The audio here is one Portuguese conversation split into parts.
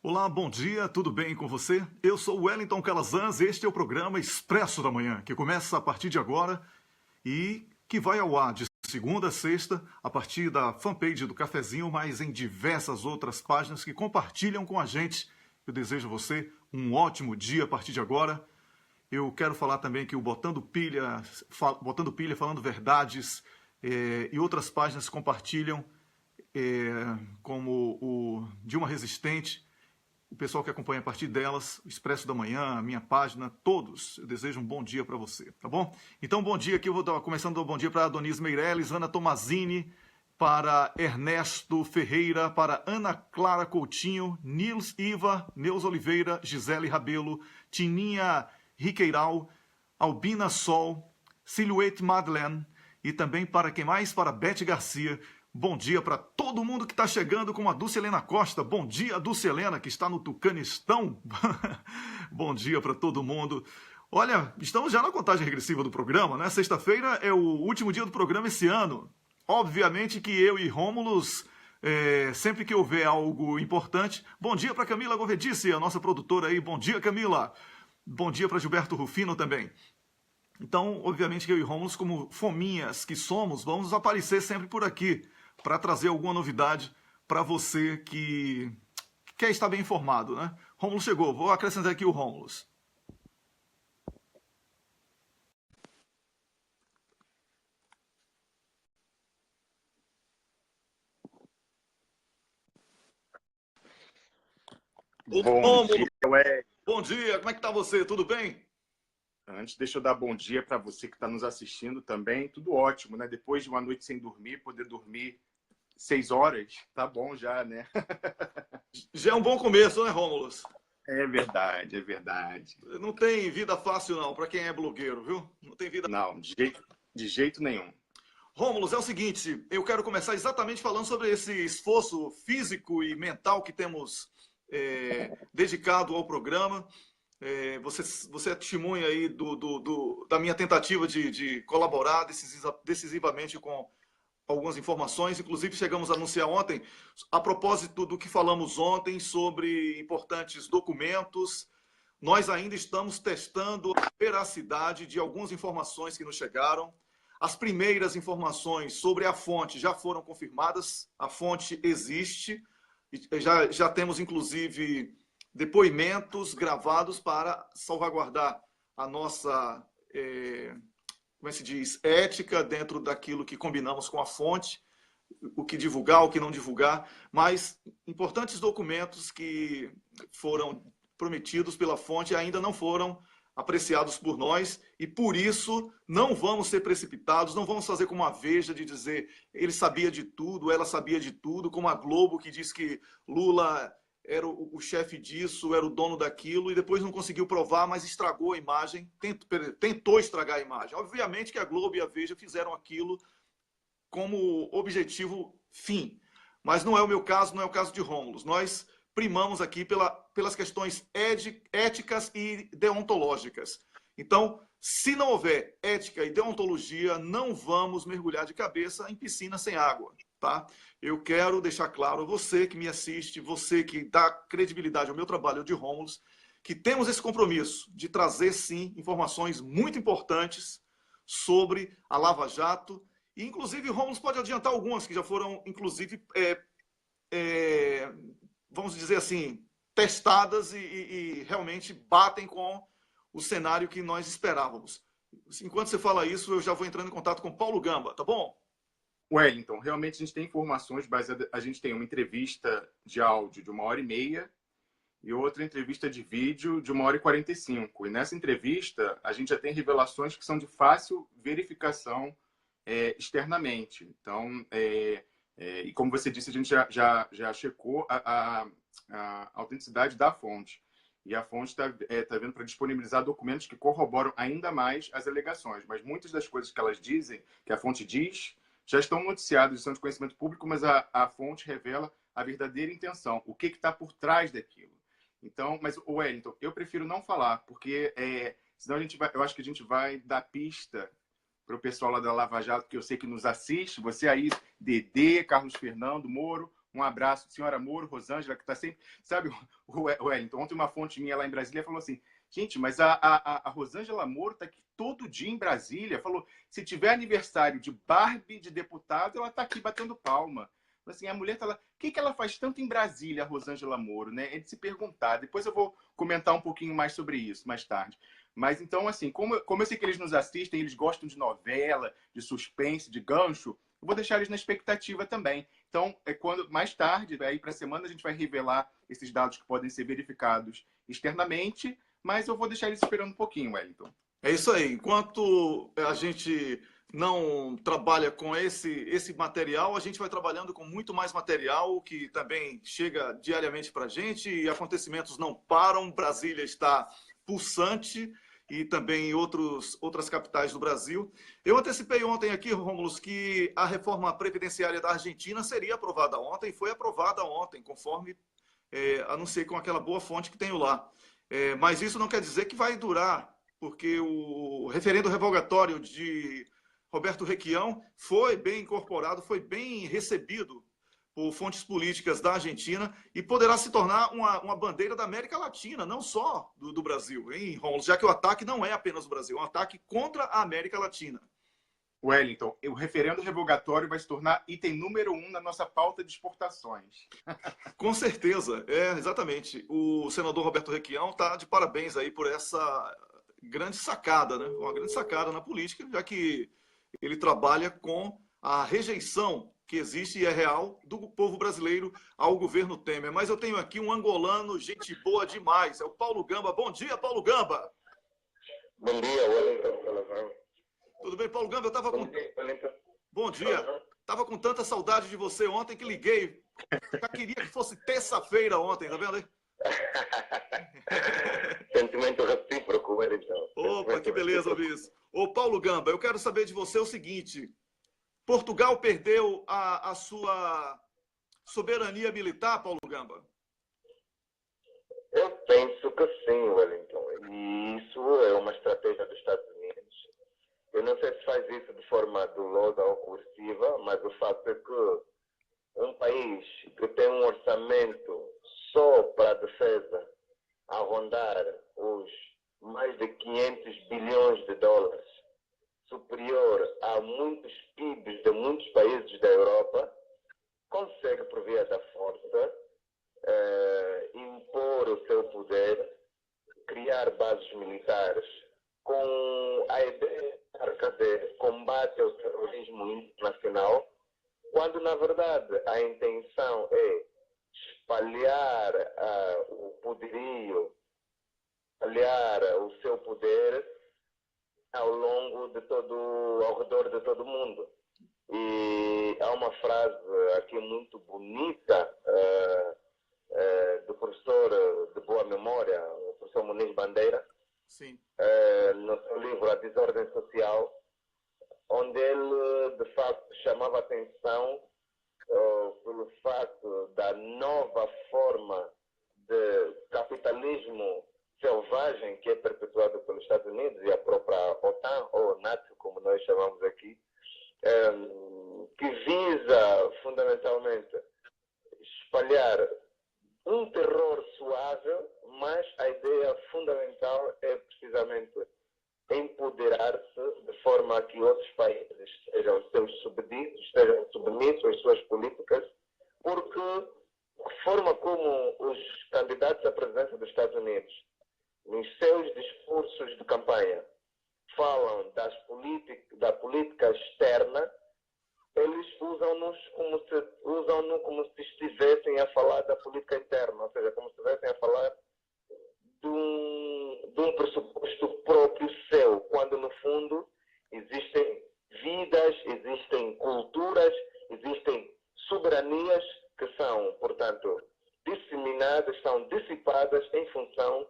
Olá, bom dia, tudo bem com você? Eu sou o Wellington Calazans e este é o programa Expresso da Manhã, que começa a partir de agora e que vai ao ar de segunda a sexta, a partir da fanpage do Cafezinho, mas em diversas outras páginas que compartilham com a gente. Eu desejo a você um ótimo dia a partir de agora. Eu quero falar também que o Botando Pilha Falando Verdades e outras páginas compartilham, como o Dilma Resistente, o pessoal que acompanha a partir delas, o Expresso da Manhã, a minha página, todos. Eu desejo um bom dia para você, tá bom? Então, bom dia aqui, eu vou dar, começando o bom dia para Adonis Meirelles, Ana Tomazini, para Ernesto Ferreira, para Ana Clara Coutinho, Nils Iva, Neus Oliveira, Gisele Rabelo, Tininha Riqueiral, Albina Sol, Silhouette Madeleine e também para quem mais? Para Beth Garcia. Bom dia para todo mundo que está chegando, como a Dulce Helena Costa. Bom dia, Dulce Helena, que está no Tucanistão. Bom dia para todo mundo. Olha, estamos já na contagem regressiva do programa, né? Sexta-feira é o último dia do programa esse ano. Obviamente que eu e Rômulus, sempre que houver algo importante... Bom dia para Camila Govedice, a nossa produtora aí. Bom dia, Camila. Bom dia para Gilberto Rufino também. Então, obviamente que eu e Rômulus, como fominhas que somos, vamos aparecer sempre por aqui para trazer alguma novidade para você que quer estar bem informado, né? Rômulus chegou, vou acrescentar aqui o Rômulus. Bom dia, Ué. Bom dia, como é que tá você? Tudo bem? Antes, deixa eu dar bom dia para você que está nos assistindo também. Tudo ótimo, né? Depois de uma noite sem dormir, poder dormir 6 horas, tá bom já, né? Já é um bom começo, né, Rômulus? É verdade, é verdade. Não tem vida fácil não, para quem é blogueiro, viu? Não tem vida. Não, de jeito nenhum. Rômulus, é o seguinte, eu quero começar exatamente falando sobre esse esforço físico e mental que temos dedicado ao programa. Você é testemunha aí da minha tentativa de colaborar decisivamente com algumas informações. Inclusive, chegamos a anunciar ontem, a propósito do que falamos ontem sobre importantes documentos. Nós ainda estamos testando a veracidade de algumas informações que nos chegaram. As primeiras informações sobre a fonte já foram confirmadas, a fonte existe, já temos, inclusive, depoimentos gravados para salvaguardar a nossa, como é que se diz, ética dentro daquilo que combinamos com a fonte, o que divulgar, o que não divulgar, mas importantes documentos que foram prometidos pela fonte ainda não foram apreciados por nós e por isso não vamos ser precipitados, não vamos fazer como a Veja de dizer ele sabia de tudo, ela sabia de tudo, como a Globo que diz que Lula era o chefe disso, era o dono daquilo, e depois não conseguiu provar, mas estragou a imagem, tentou estragar a imagem. Obviamente que a Globo e a Veja fizeram aquilo como objetivo fim, mas não é o meu caso, não é o caso de Rômulus. Nós primamos aqui pelas questões éticas e deontológicas. Então, se não houver ética e deontologia, não vamos mergulhar de cabeça em piscina sem água, tá? Eu quero deixar claro a você que me assiste, você que dá credibilidade ao meu trabalho de Rômulus, que temos esse compromisso de trazer, sim, informações muito importantes sobre a Lava Jato. E, inclusive, Rômulus pode adiantar algumas que já foram, inclusive, vamos dizer assim, testadas e realmente batem com o cenário que nós esperávamos. Enquanto você fala isso, eu já vou entrando em contato com Paulo Gamba, tá bom? Wellington, realmente a gente tem informações baseadas. A gente tem uma entrevista de áudio de 1h30 e outra entrevista de vídeo de 1h45. E nessa entrevista, a gente já tem revelações que são de fácil verificação externamente. Então, e como você disse, a gente já checou a autenticidade da fonte. E a fonte está vendo para disponibilizar documentos que corroboram ainda mais as alegações. Mas muitas das coisas que elas dizem, que a fonte diz, já estão noticiadas, são de conhecimento público, mas a fonte revela a verdadeira intenção, o que está por trás daquilo. Então, mas, Wellington, eu prefiro não falar, porque senão eu acho que a gente vai dar pista para o pessoal lá da Lava Jato, que eu sei que nos assiste, você aí, Dedê, Carlos Fernando, Moro, Um abraço, senhora Moro, Rosângela, que está sempre... Sabe, o Wellington, ontem uma fonte minha lá em Brasília falou assim, gente, mas a Rosângela Moro está aqui todo dia em Brasília. Falou, se tiver aniversário de Barbie de deputado, ela está aqui batendo palma. Assim, a mulher está lá... O que ela faz tanto em Brasília, a Rosângela Moro, né? É de se perguntar. Depois eu vou comentar um pouquinho mais sobre isso, mais tarde. Mas, então, assim, como eu sei que eles nos assistem, eles gostam de novela, de suspense, de gancho, eu vou deixar eles na expectativa também. Então, quando mais tarde, aí para a semana, a gente vai revelar esses dados que podem ser verificados externamente, mas eu vou deixar eles esperando um pouquinho, Wellington. É isso aí. Enquanto a gente não trabalha com esse material, a gente vai trabalhando com muito mais material que também chega diariamente para a gente e acontecimentos não param. Brasília está pulsante e também em outras capitais do Brasil. Eu antecipei ontem aqui, Rômulus, que a reforma previdenciária da Argentina seria aprovada ontem, foi aprovada ontem, conforme anunciei com aquela boa fonte que tenho lá. Mas isso não quer dizer que vai durar, porque o referendo revogatório de Roberto Requião foi bem incorporado, foi bem recebido por fontes políticas da Argentina e poderá se tornar uma bandeira da América Latina, não só do Brasil, hein, Romulo? Já que o ataque não é apenas o Brasil, é um ataque contra a América Latina. Wellington, o referendo revogatório vai se tornar item número 1 na nossa pauta de exportações. Com certeza, exatamente. O senador Roberto Requião está de parabéns aí por essa grande sacada, né? Uma grande sacada na política, já que ele trabalha com a rejeição que existe e é real do povo brasileiro ao governo Temer. Mas eu tenho aqui um angolano, gente boa demais, é o Paulo Gamba. Bom dia, Paulo Gamba. Bom dia, Wellington. Tudo bem, Paulo Gamba? Eu estava com... Bom dia. Estava com tanta saudade de você ontem que liguei. Já queria que fosse terça-feira ontem, tá vendo aí? Sentimento recíproco, Wellington. Opa, que beleza ouvir isso. Ô, Paulo Gamba, eu quero saber de você o seguinte. Portugal perdeu a sua soberania militar, Paulo Gamba? Eu penso que sim, Wellington. E isso é uma estratégia dos Estados Unidos. Eu não sei se faz isso de forma dolosa ou coerciva, mas o fato é que um país que tem um orçamento só para a defesa a rondar os mais de 500 bilhões de dólares, superior a muitos PIBs de muitos países da Europa, consegue, por via da força, impor o seu poder, criar bases militares com a ideia de combate ao terrorismo internacional, quando, na verdade, a intenção é espalhar o poderio, espalhar o seu poder ao redor de todo o mundo. E há uma frase aqui muito bonita do professor de boa memória, o professor Muniz Bandeira, sim, no seu livro A Desordem Social, onde ele, de facto, chamava a atenção pelo facto da nova forma de capitalismo selvagem que é perpetuado pelos Estados Unidos e a própria OTAN, ou NATO, como nós chamamos aqui, que visa, fundamentalmente, espalhar um terror suave, mas a ideia fundamental é precisamente empoderar-se de forma a que outros países sejam seus subditos, estejam submissos às suas políticas, porque a forma como os candidatos à presidência dos Estados Unidos, nos seus discursos de campanha, falam da política externa, eles usam-no como se estivessem a falar da política interna, ou seja, como se estivessem a falar de um pressuposto próprio seu, quando no fundo existem vidas, existem culturas, existem soberanias que são, portanto, disseminadas, são dissipadas em função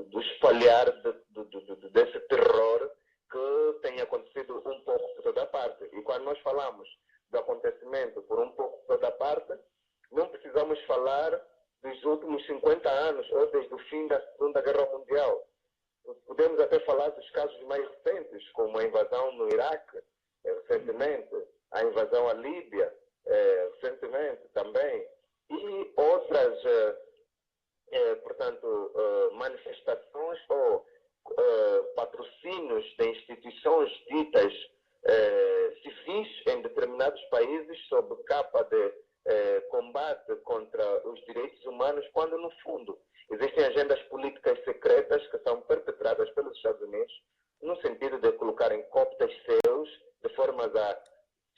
do espalhar desse terror que tem acontecido um pouco por toda parte. E quando nós falamos do acontecimento por um pouco por toda parte, não precisamos falar dos últimos 50 anos ou desde o fim da Segunda Guerra Mundial. Podemos até falar dos casos mais recentes, como a invasão no Iraque, recentemente, a invasão à Líbia, manifestações ou patrocínios de instituições ditas civis em determinados países sob capa de combate contra os direitos humanos, quando no fundo existem agendas políticas secretas que são perpetradas pelos Estados Unidos no sentido de colocarem cópias seus de forma a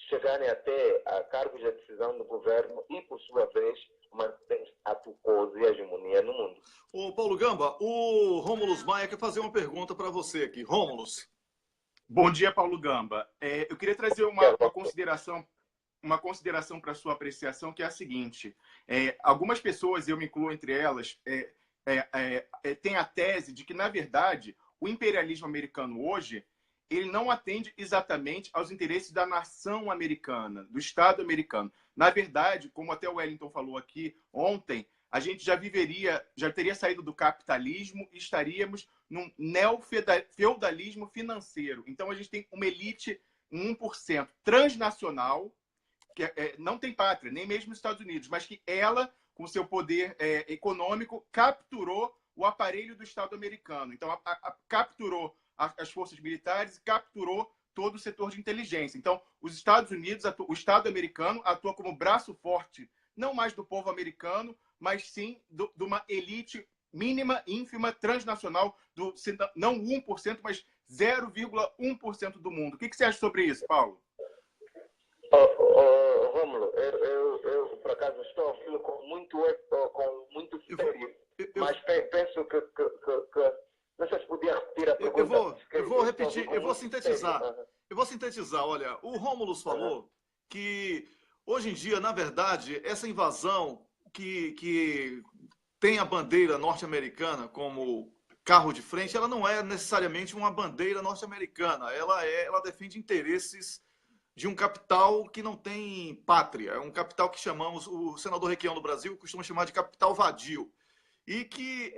chegarem até a cargos de decisão no governo e, por sua vez, manter a tucose e a hegemonia no mundo. Ô, Paulo Gamba, o Rômulus Maia quer fazer uma pergunta para você aqui. Rômulus. Bom dia, Paulo Gamba. Eu queria trazer uma consideração para a sua apreciação, que é a seguinte. Algumas pessoas, eu me incluo entre elas, têm a tese de que, na verdade, o imperialismo americano hoje ele não atende exatamente aos interesses da nação americana, do Estado americano. Na verdade, como até o Wellington falou aqui ontem, a gente já teria saído do capitalismo e estaríamos num neofeudalismo financeiro. Então, a gente tem uma elite 1% transnacional, que não tem pátria, nem mesmo nos Estados Unidos, mas que ela, com seu poder econômico, capturou o aparelho do Estado americano. Então, capturou as forças militares e capturou todo o setor de inteligência. Então, os Estados Unidos, o Estado americano atua como braço forte, não mais do povo americano, mas sim de uma elite mínima, ínfima, transnacional, não 1%, mas 0,1% do mundo. O que você acha sobre isso, Paulo? Rômulo, eu por acaso estou a ouvi-lo com muito sério, mas penso que não sei se podia repetir a pergunta. Eu vou repetir, eu vou sintetizar. Eu vou sintetizar. Olha, o Rômulus falou que, hoje em dia, na verdade, essa invasão que tem a bandeira norte-americana como carro de frente, ela não é necessariamente uma bandeira norte-americana. Ela defende interesses de um capital que não tem pátria. É um capital que chamamos, o senador Requião do Brasil costuma chamar de capital vadio. E que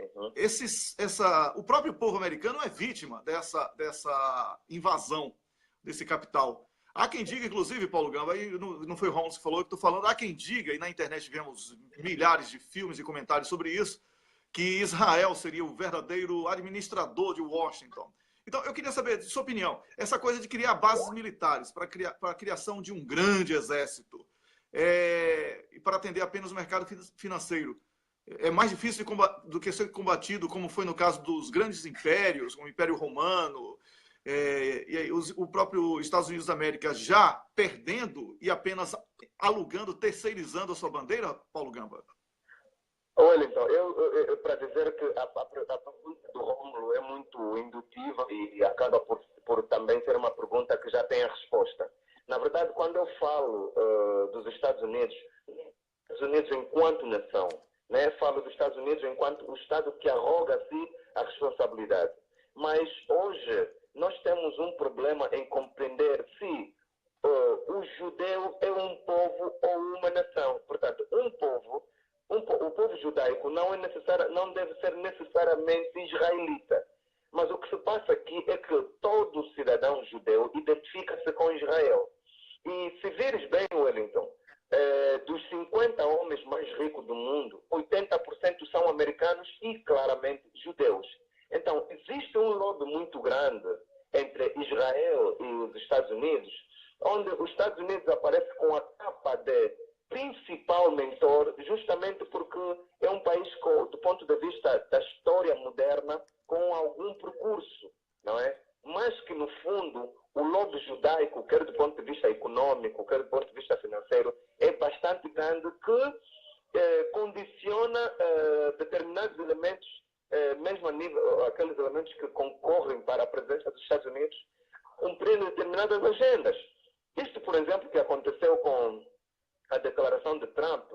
o próprio povo americano é vítima dessa invasão desse capital. Há quem diga, inclusive, Paulo Gamba, aí não foi o Rômulus que falou, eu estou falando, há quem diga, e na internet vemos milhares de filmes e comentários sobre isso, que Israel seria o verdadeiro administrador de Washington. Então, eu queria saber, de sua opinião, essa coisa de criar bases militares para a criação de um grande exército e para atender apenas o mercado financeiro, é mais difícil do que ser combatido, como foi no caso dos grandes impérios, como o Império Romano, e aí, o próprio Estados Unidos da América já perdendo e apenas alugando, terceirizando a sua bandeira, Paulo Gamba? Olha, então, eu para dizer que a pergunta do Rômulo é muito indutiva e acaba por também ser uma pergunta que já tem a resposta. Na verdade, quando eu falo dos Estados Unidos enquanto nação, né, falo dos Estados Unidos enquanto o Estado que arroga a si a responsabilidade. Mas hoje nós temos um problema em compreender se o judeu é um povo ou uma nação. Portanto, o povo judaico não deve ser necessariamente israelita. Mas o que se passa aqui é que todo cidadão judeu identifica-se com Israel. E se vires bem, Wellington, dos 50 homens mais ricos do mundo, 80% são americanos e claramente judeus. Então, existe um lobby muito grande entre Israel e os Estados Unidos, onde os Estados Unidos aparecem com a capa de principal mentor, justamente porque é um país, do ponto de vista da história moderna, com algum percurso, não é? Mas que, no fundo, o lobby judaico, quer do ponto de vista econômico, quer do ponto de vista financeiro, é bastante grande, que condiciona determinados elementos, mesmo a nível, aqueles elementos que concorrem para a presença dos Estados Unidos, cumprindo determinadas agendas. Isto, por exemplo, que aconteceu com a declaração de Trump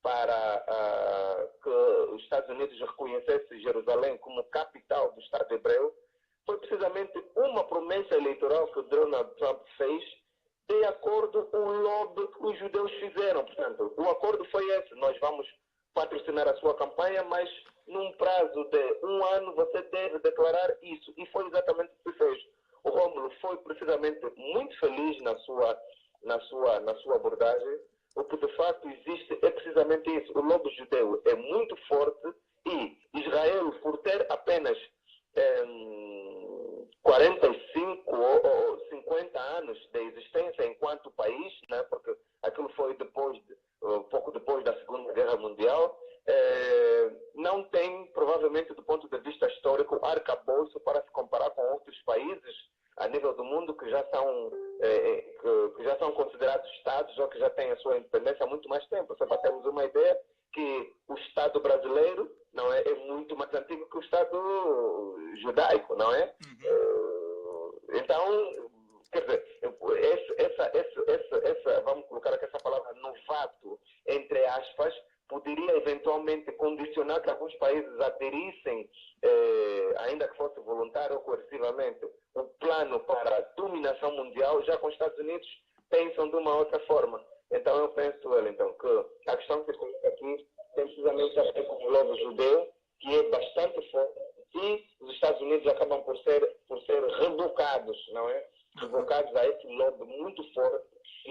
para que os Estados Unidos reconhecessem Jerusalém como capital do Estado hebreu, foi precisamente uma promessa eleitoral que Donald Trump fez de acordo com o lobby que os judeus fizeram. Portanto, o acordo foi esse: nós vamos patrocinar a sua campanha, mas num prazo de 1 ano você deve declarar isso. E foi exatamente o que se fez. O Rômulo foi precisamente muito feliz na sua abordagem. O que de facto existe é precisamente isso. O lobby judeu é muito forte e Israel, por ter apenas 45 ou 50 anos de existência enquanto país, né, porque aquilo foi pouco depois da Segunda Guerra Mundial, não tem, provavelmente, do ponto de vista histórico, arcabouço para se comparar com outros países a nível do mundo que já são considerados Estados ou que já têm a sua independência há muito mais tempo. Só para termos uma ideia que o Estado brasileiro não é muito mais antigo que o Estado judaico, não é? Então, quer dizer, vamos colocar aqui essa palavra novato, entre aspas, poderia eventualmente condicionar que alguns países aderissem, ainda que fosse voluntário ou coercivamente, um plano para a dominação mundial. Já com os Estados Unidos pensam de uma outra forma. Então eu penso, Wellington, que a questão que se coloca aqui tem precisamente a ver com o lobo judeu, que é bastante forte, e os Estados Unidos acabam por ser revocados, não é? Revocados a esse lobo muito forte que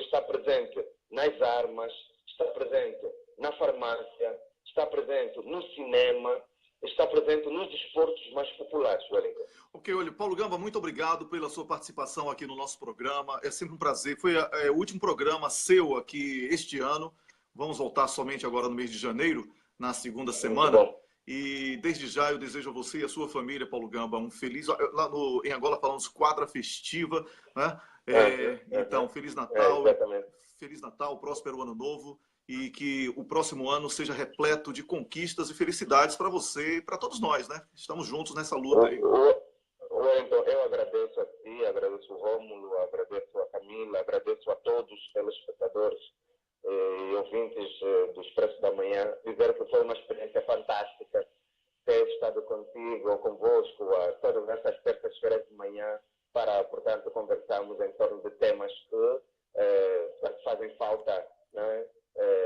está presente nas armas, está presente na farmácia, está presente no cinema, está presente nos desportos mais populares, Wellington. Ok, olha, Paulo Gamba, muito obrigado pela sua participação aqui no nosso programa. É sempre um prazer. Foi o último programa seu aqui este ano. Vamos voltar somente agora no mês de janeiro, na segunda semana. E desde já eu desejo a você e a sua família, Paulo Gamba, um feliz... Lá em Angola falamos quadra festiva, né? Então, Feliz Natal. Feliz Natal, próspero Ano Novo. E que o próximo ano seja repleto de conquistas e felicidades para você e para todos nós, né? Estamos juntos nessa luta aí. Wellington, eu agradeço a ti, agradeço o Rômulo, agradeço a Camila, agradeço a todos os telespectadores e ouvintes do Expresso da Manhã. Dizer que foi uma experiência fantástica ter estado contigo ou convosco todas essas terças-feiras de manhã para, portanto, conversarmos em torno de temas que fazem falta, né?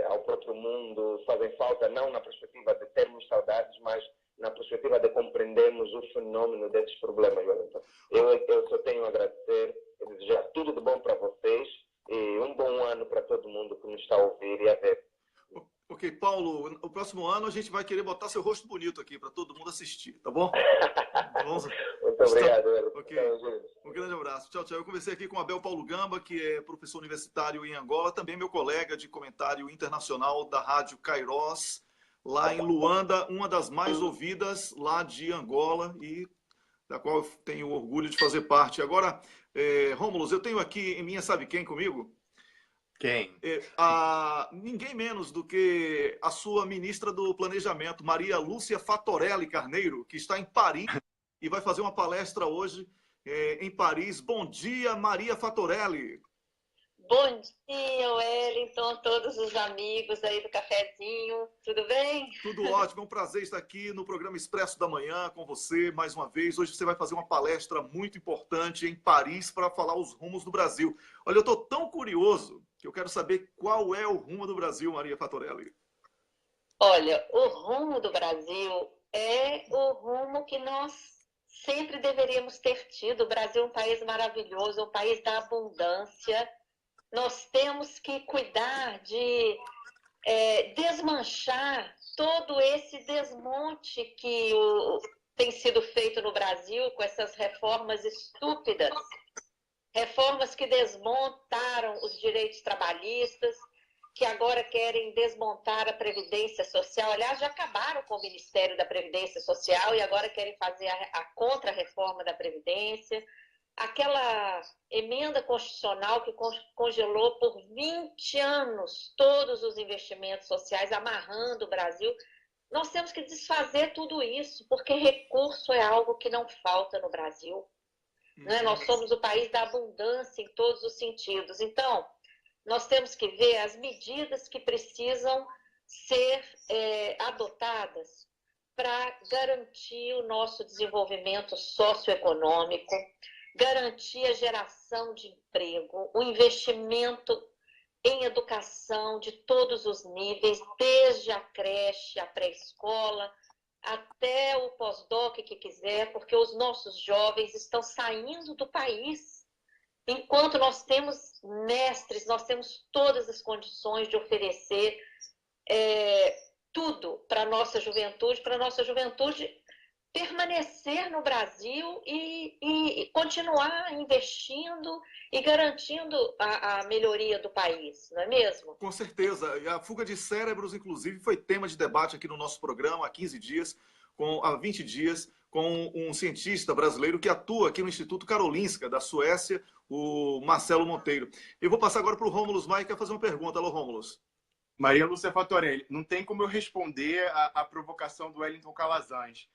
Ao próprio mundo, fazem falta não na perspectiva de termos saudades, mas na perspectiva de compreendermos o fenômeno desses problemas. Eu só tenho a agradecer e desejar tudo de bom para vocês e um bom ano para todo mundo que nos está a ouvir e a ver. Ok, Paulo, o próximo ano a gente vai querer botar seu rosto bonito aqui para todo mundo assistir, tá bom? Muito obrigado. Ok, um grande abraço. Tchau, tchau. Eu conversei aqui com Abel Paulo Gamba, que é professor universitário em Angola, também meu colega de comentário internacional da Rádio Kairos, lá em Luanda, uma das mais ouvidas lá de Angola e da qual eu tenho orgulho de fazer parte. Agora, Rômulo, eu tenho aqui em minha, sabe quem comigo? Quem? Ninguém menos do que a sua ministra do Planejamento, Maria Lúcia Fatorelli Carneiro, que está em Paris e vai fazer uma palestra hoje em Paris. Bom dia, Maria Fatorelli. Bom dia, Wellington, todos os amigos aí do cafezinho, tudo bem? Tudo ótimo, é um prazer estar aqui no programa Expresso da Manhã com você mais uma vez. Hoje você vai fazer uma palestra muito importante em Paris para falar os rumos do Brasil. Olha, eu estou tão curioso que eu quero saber qual é o rumo do Brasil, Maria Fatorelli. Olha, o rumo do Brasil é o rumo que nós sempre deveríamos ter tido. O Brasil é um país maravilhoso, um país da abundância. Nós temos que cuidar de desmanchar todo esse desmonte que tem sido feito no Brasil com essas reformas estúpidas. Reformas que desmontaram os direitos trabalhistas, que agora querem desmontar a Previdência Social. Aliás, já acabaram com o Ministério da Previdência Social e agora querem fazer a contra-reforma da Previdência. Aquela emenda constitucional que congelou por 20 anos todos os investimentos sociais, amarrando o Brasil. Nós temos que desfazer tudo isso, porque recurso é algo que não falta no Brasil. Né? Nós somos o país da abundância em todos os sentidos. Então, nós temos que ver as medidas que precisam ser adotadas para garantir o nosso desenvolvimento socioeconômico, garantir a geração de emprego, o investimento em educação de todos os níveis, desde a creche, a pré-escola, até o pós-doc que quiser, porque os nossos jovens estão saindo do país. Enquanto nós temos mestres, nós temos todas as condições de oferecer tudo para para a nossa juventude permanecer no Brasil e continuar investindo e garantindo a melhoria do país, não é mesmo? Com certeza. E a fuga de cérebros, inclusive, foi tema de debate aqui no nosso programa há 15 dias, há 20 dias, com um cientista brasileiro que atua aqui no Instituto Karolinska, da Suécia, o Marcelo Monteiro. Eu vou passar agora para o Rômulus Maia, que quer fazer uma pergunta. Alô, Rômulus. Maria Lúcia Fatorelli, não tem como eu responder a provocação do Wellington Calazans.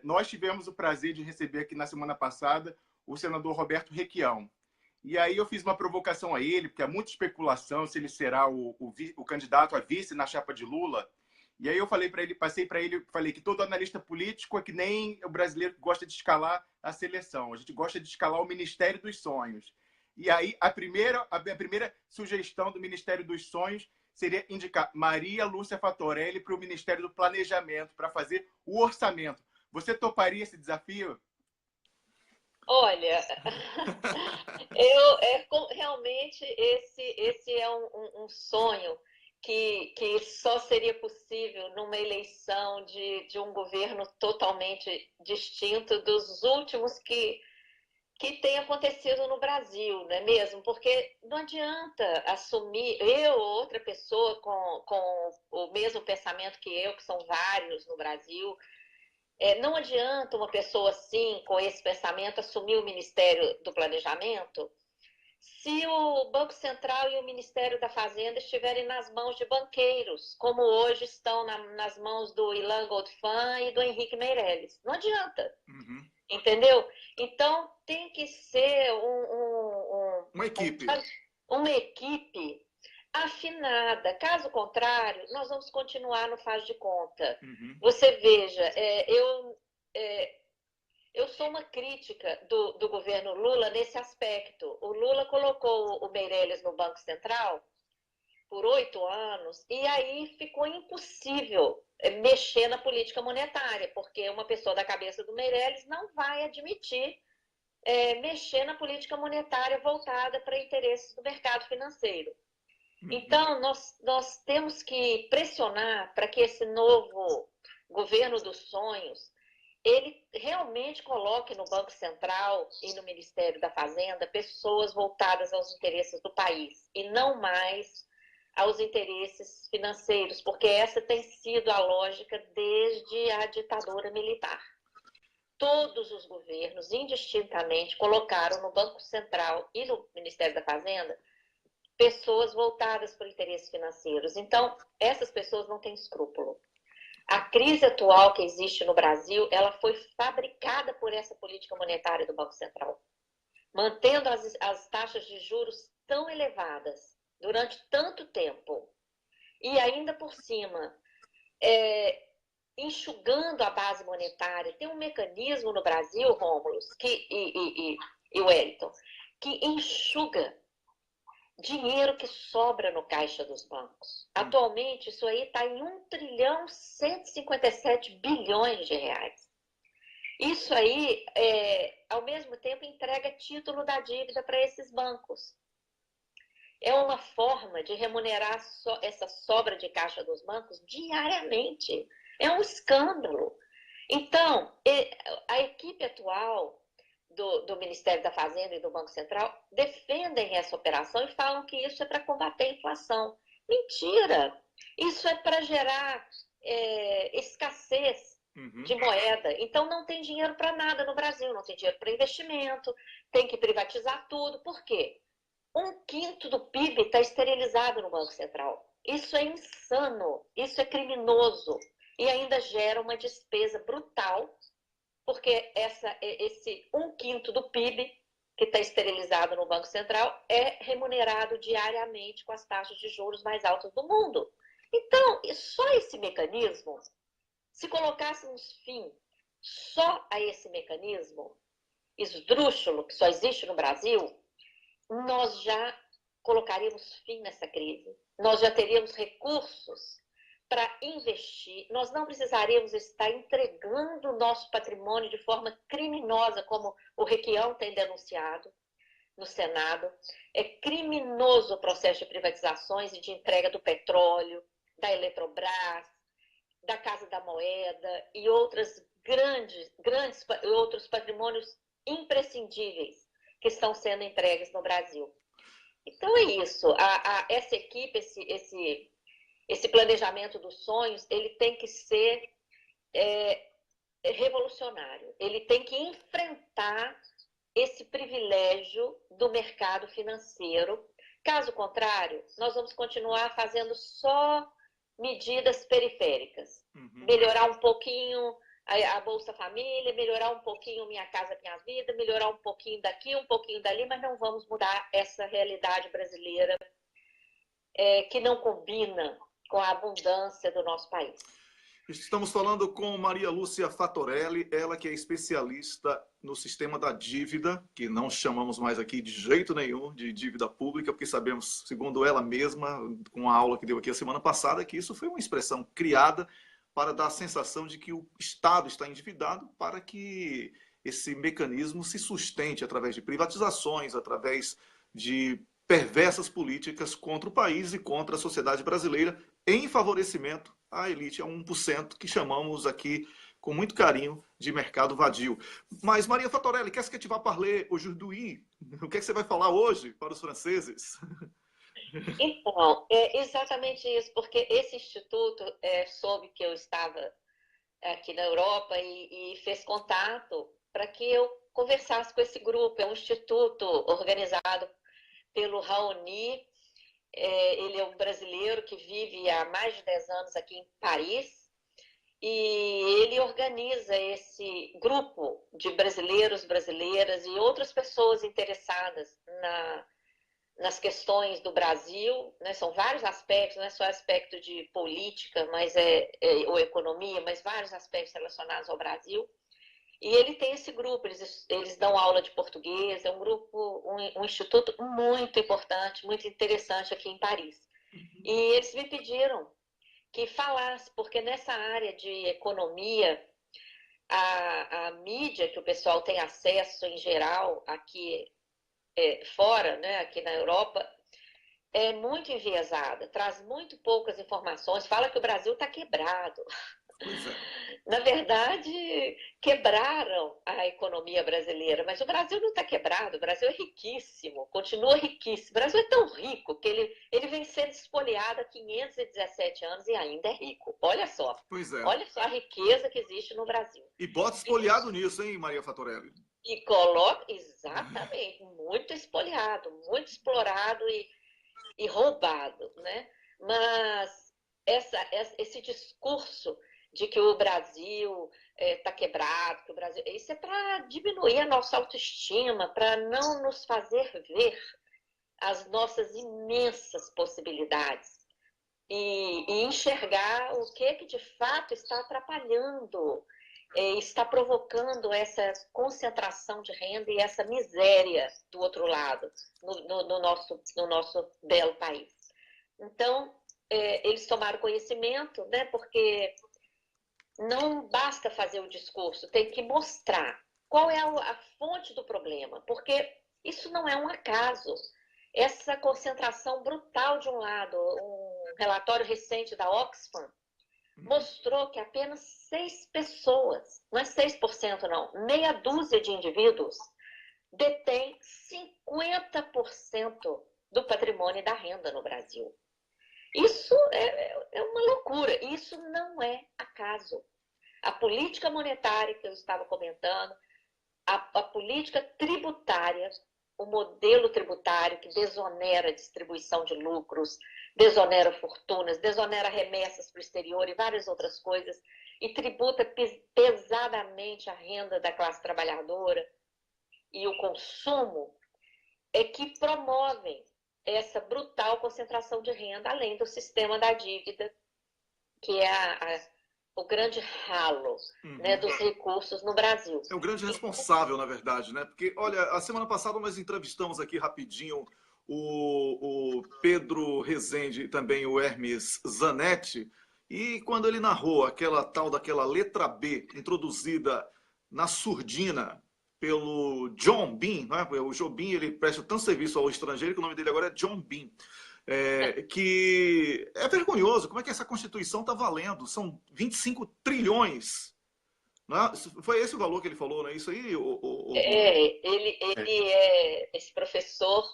Nós tivemos o prazer de receber aqui na semana passada o senador Roberto Requião. E aí eu fiz uma provocação a ele, porque há muita especulação se ele será o candidato a vice na chapa de Lula. E aí eu falei para ele, passei para ele, falei que todo analista político é que nem o brasileiro que gosta de escalar a seleção. A gente gosta de escalar o Ministério dos Sonhos. E aí a primeira sugestão do Ministério dos Sonhos seria indicar Maria Lúcia Fatorelli para o Ministério do Planejamento, para fazer o orçamento. Você toparia esse desafio? Olha, realmente esse é um sonho que só seria possível numa eleição de um governo totalmente distinto dos últimos que tem acontecido no Brasil, não é mesmo? Porque não adianta assumir, eu ou outra pessoa com o mesmo pensamento que eu, que são vários no Brasil, não adianta uma pessoa assim, com esse pensamento, assumir o Ministério do Planejamento se o Banco Central e o Ministério da Fazenda estiverem nas mãos de banqueiros, como hoje estão nas mãos do Ilan Goldfan e do Henrique Meirelles. Não adianta. Uhum. Entendeu? Então, tem que ser uma equipe. Uma equipe afinada. Caso contrário, nós vamos continuar no faz de conta. Uhum. Você veja, eu sou uma crítica do governo Lula nesse aspecto. O Lula colocou o Meirelles no Banco Central por 8 anos e aí ficou impossível mexer na política monetária, porque uma pessoa da cabeça do Meirelles não vai admitir mexer na política monetária voltada para interesses do mercado financeiro. Uhum. Então, nós temos que pressionar para que esse novo governo dos sonhos ele realmente coloque no Banco Central e no Ministério da Fazenda pessoas voltadas aos interesses do país e não mais aos interesses financeiros, porque essa tem sido a lógica desde a ditadura militar. Todos os governos, indistintamente, colocaram no Banco Central e no Ministério da Fazenda pessoas voltadas para interesses financeiros. Então, essas pessoas não têm escrúpulo. A crise atual que existe no Brasil, ela foi fabricada por essa política monetária do Banco Central, mantendo as taxas de juros tão elevadas durante tanto tempo e ainda por cima enxugando a base monetária. Tem um mecanismo no Brasil, Rômulus e Wellington, que enxuga dinheiro que sobra no caixa dos bancos. Atualmente, isso aí está em 1.157 bilhões de reais. Isso aí, ao mesmo tempo, entrega título da dívida para esses bancos. É uma forma de remunerar essa sobra de caixa dos bancos diariamente. É um escândalo. Então, a equipe atual do Ministério da Fazenda e do Banco Central defendem essa operação e falam que isso é para combater a inflação. Mentira! Isso é para gerar escassez de moeda. Então, não tem dinheiro para nada no Brasil, não tem dinheiro para investimento, tem que privatizar tudo. Por quê? 1/5 do PIB está esterilizado no Banco Central. Isso é insano, isso é criminoso e ainda gera uma despesa brutal, porque esse 1/5 do PIB que está esterilizado no Banco Central é remunerado diariamente com as taxas de juros mais altas do mundo. Então, só esse mecanismo, se colocássemos fim só a esse mecanismo esdrúxulo que só existe no Brasil, nós já colocaríamos fim nessa crise. Nós já teríamos recursos para investir, nós não precisaríamos estar entregando o nosso patrimônio de forma criminosa, como o Requião tem denunciado no Senado. É criminoso o processo de privatizações e de entrega do petróleo, da Eletrobras, da Casa da Moeda e outros patrimônios imprescindíveis que estão sendo entregues no Brasil. Então é isso. Essa equipe, esse planejamento dos sonhos, ele tem que ser revolucionário. Ele tem que enfrentar esse privilégio do mercado financeiro. Caso contrário, nós vamos continuar fazendo só medidas periféricas. Melhorar um pouquinho a Bolsa Família, melhorar um pouquinho Minha Casa Minha Vida, melhorar um pouquinho daqui, um pouquinho dali, mas não vamos mudar essa realidade brasileira que não combina com a abundância do nosso país. Estamos falando com Maria Lúcia Fattorelli, ela que é especialista no sistema da dívida, que não chamamos mais aqui de jeito nenhum de dívida pública, porque sabemos, segundo ela mesma, com a aula que deu aqui a semana passada, que isso foi uma expressão criada para dar a sensação de que o Estado está endividado para que esse mecanismo se sustente através de privatizações, através de perversas políticas contra o país e contra a sociedade brasileira, em favorecimento à elite, a 1%, que chamamos aqui com muito carinho de mercado vadio. Mas, Maria Fattorelli, qu'est-ce que tu vas parler aujourd'hui? O que é que você vai falar hoje para os franceses? Então, é exatamente isso, porque esse instituto soube que eu estava aqui na Europa e fez contato para que eu conversasse com esse grupo. É um instituto organizado pelo Raoni. Ele é um brasileiro que vive há mais de 10 anos aqui em Paris, e ele organiza esse grupo de brasileiros, brasileiras e outras pessoas interessadas nas questões do Brasil, né? São vários aspectos, não é só aspecto de política, mas ou economia, mas vários aspectos relacionados ao Brasil. E ele tem esse grupo, eles dão aula de português, é um grupo, um instituto muito importante, muito interessante aqui em Paris. E eles me pediram que falasse, porque nessa área de economia, a mídia que o pessoal tem acesso em geral aqui fora, né, aqui na Europa, é muito enviesada, traz muito poucas informações, fala que o Brasil está quebrado. Na verdade, quebraram a economia brasileira, mas o Brasil não está quebrado, o Brasil é riquíssimo, continua riquíssimo. O Brasil é tão rico que ele vem sendo espoliado há 517 anos e ainda é rico. Olha só, olha só a riqueza que existe no Brasil. E bota espoliado nisso, hein, Maria Fattorelli? E coloca, exatamente, muito espoliado, muito explorado e roubado, né? Mas esse discurso de que o Brasil está quebrado, que o Brasil... Isso é para diminuir a nossa autoestima, para não nos fazer ver as nossas imensas possibilidades e enxergar o que de fato está atrapalhando, está provocando essa concentração de renda e essa miséria do outro lado, no nosso belo país. Então, eles tomaram conhecimento, né, porque não basta fazer o discurso, tem que mostrar qual é a fonte do problema, porque isso não é um acaso. Essa concentração brutal de um lado, um relatório recente da Oxfam mostrou que apenas 6 pessoas, não é 6% não, meia dúzia de indivíduos detém 50% do patrimônio e da renda no Brasil. Isso é uma loucura, isso não é acaso. A política monetária que eu estava comentando, a política tributária, o modelo tributário que desonera a distribuição de lucros, desonera fortunas, desonera remessas para o exterior e várias outras coisas, e tributa pesadamente a renda da classe trabalhadora e o consumo, que promovem essa brutal concentração de renda, além do sistema da dívida, que é o grande ralo, né, dos recursos no Brasil. É o grande responsável, na verdade, né? Porque, olha, a semana passada nós entrevistamos aqui rapidinho o Pedro Rezende e também o Hermes Zanetti, e quando ele narrou aquela tal daquela letra B introduzida na surdina pelo John Bean, né? O John Bean, ele presta tanto serviço ao estrangeiro que o nome dele agora é John Bean. que é vergonhoso. Como é que essa Constituição está valendo? São 25 trilhões. Né? Foi esse o valor que ele falou, não é isso aí? Esse professor,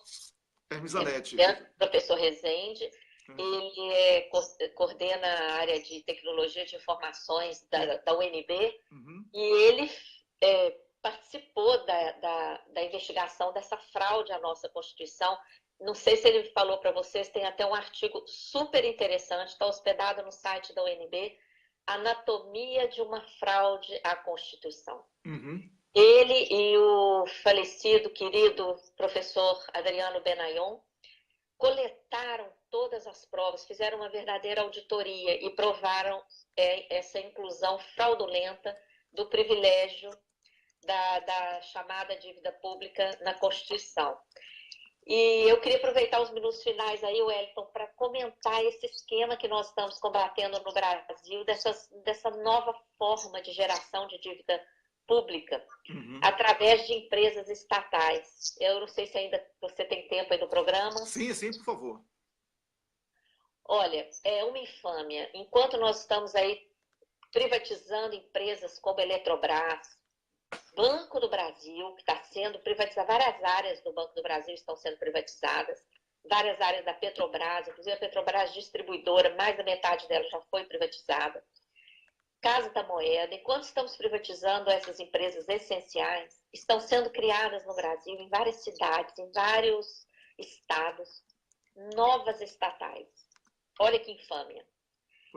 Hermes Zanetti. professor Rezende, ele coordena a área de tecnologia de informações da UNB, e ele participou da investigação dessa fraude à nossa Constituição. Não sei se ele falou para vocês, tem até um artigo super interessante, está hospedado no site da UNB, Anatomia de uma Fraude à Constituição. Ele e o falecido, querido professor Adriano Benayon coletaram todas as provas, fizeram uma verdadeira auditoria e provaram essa inclusão fraudulenta do privilégio da chamada dívida pública na Constituição. E eu queria aproveitar os minutos finais aí, Wellington, para comentar esse esquema que nós estamos combatendo no Brasil, dessa nova forma de geração de dívida pública através de empresas estatais. Eu não sei se ainda você tem tempo aí no programa. Sim, por favor. Olha, é uma infâmia. Enquanto nós estamos aí privatizando empresas como Eletrobras, Banco do Brasil, que está sendo privatizado, várias áreas do Banco do Brasil estão sendo privatizadas, várias áreas da Petrobras, inclusive a Petrobras distribuidora, mais da metade dela já foi privatizada. Casa da Moeda, enquanto estamos privatizando essas empresas essenciais, estão sendo criadas no Brasil, em várias cidades, em vários estados, novas estatais. Olha que infâmia.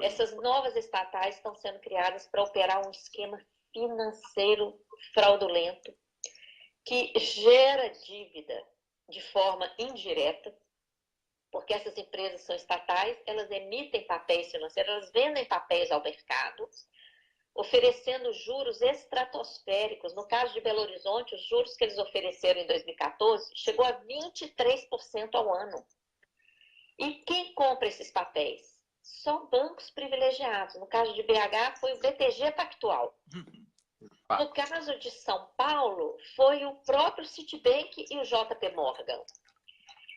Essas novas estatais estão sendo criadas para operar um esquema financeiro fraudulento que gera dívida de forma indireta, porque essas empresas são estatais, elas emitem papéis financeiros, elas vendem papéis ao mercado, oferecendo juros estratosféricos. No caso de Belo Horizonte, os juros que eles ofereceram em 2014 chegou a 23% ao ano. E quem compra esses papéis? Só bancos privilegiados. No caso de BH, foi o BTG Pactual. No caso de São Paulo, foi o próprio Citibank e o JP Morgan.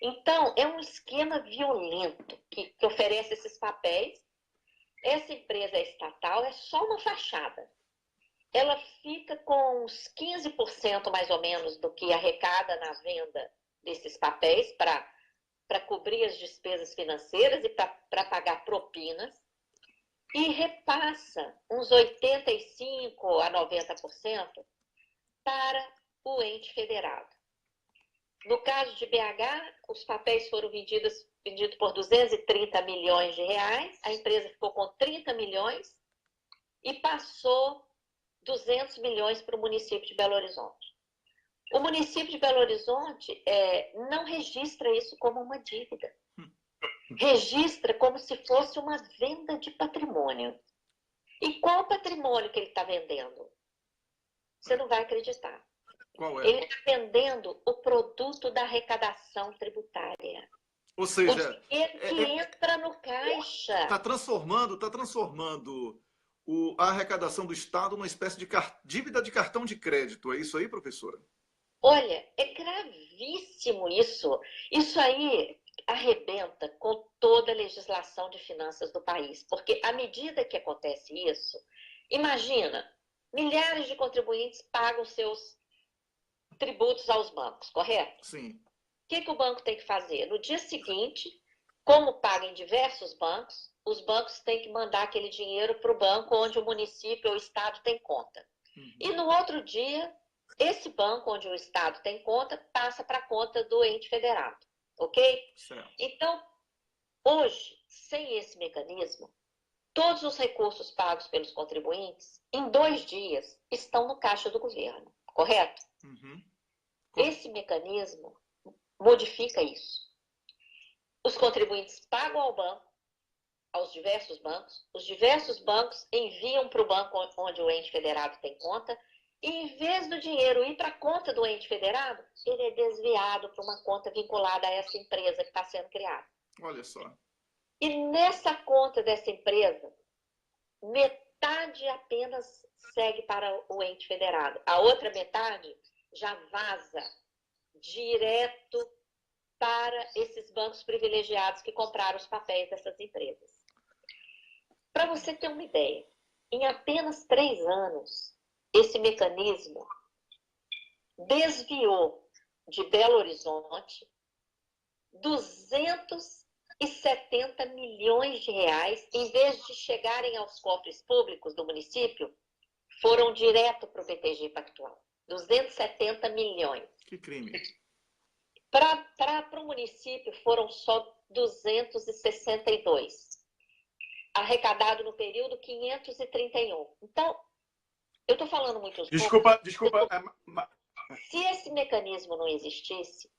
Então, é um esquema violento que oferece esses papéis. Essa empresa estatal é só uma fachada. Ela fica com uns 15% mais ou menos do que arrecada na venda desses papéis para cobrir as despesas financeiras e para pagar propinas, e repassa uns 85% a 90% para o ente federado. No caso de BH, os papéis foram vendidos por 230 milhões de reais, a empresa ficou com 30 milhões e passou 200 milhões para o município de Belo Horizonte. O município de Belo Horizonte não registra isso como uma dívida. Registra como se fosse uma venda de patrimônio. E qual o patrimônio que ele está vendendo? Você não vai acreditar. Qual é? Ele está vendendo o produto da arrecadação tributária. Ou seja, o dinheiro que entra no caixa. Está transformando a arrecadação do Estado numa espécie de dívida de cartão de crédito. É isso aí, professora? Olha, é gravíssimo isso. Isso aí arrebenta com toda a legislação de finanças do país. Porque à medida que acontece isso, imagina, milhares de contribuintes pagam seus tributos aos bancos, correto? Sim. O que o banco tem que fazer? No dia seguinte, como paga em diversos bancos, os bancos têm que mandar aquele dinheiro para o banco onde o município ou o Estado tem conta. E no outro dia, esse banco onde o Estado tem conta passa para a conta do ente federado. Ok? Certo. Então, hoje, sem esse mecanismo, todos os recursos pagos pelos contribuintes, em 2 dias, estão no caixa do governo. Correto? Esse mecanismo modifica isso. Os contribuintes pagam ao banco, aos diversos bancos, os diversos bancos enviam para o banco onde o ente federado tem conta, e em vez do dinheiro ir para a conta do ente federado, ele é desviado para uma conta vinculada a essa empresa que está sendo criada. Olha só. E nessa conta dessa empresa, metade apenas segue para o ente federado. A outra metade já vaza direto para esses bancos privilegiados que compraram os papéis dessas empresas. Para você ter uma ideia, em apenas 3 anos, esse mecanismo desviou de Belo Horizonte 270 milhões de reais, em vez de chegarem aos cofres públicos do município, foram direto para o BTG Pactual. 270 milhões. Que crime. Para o município foram só 262. Arrecadado no período 531. Então, eu estou falando muitos Desculpa. Se esse mecanismo não existisse,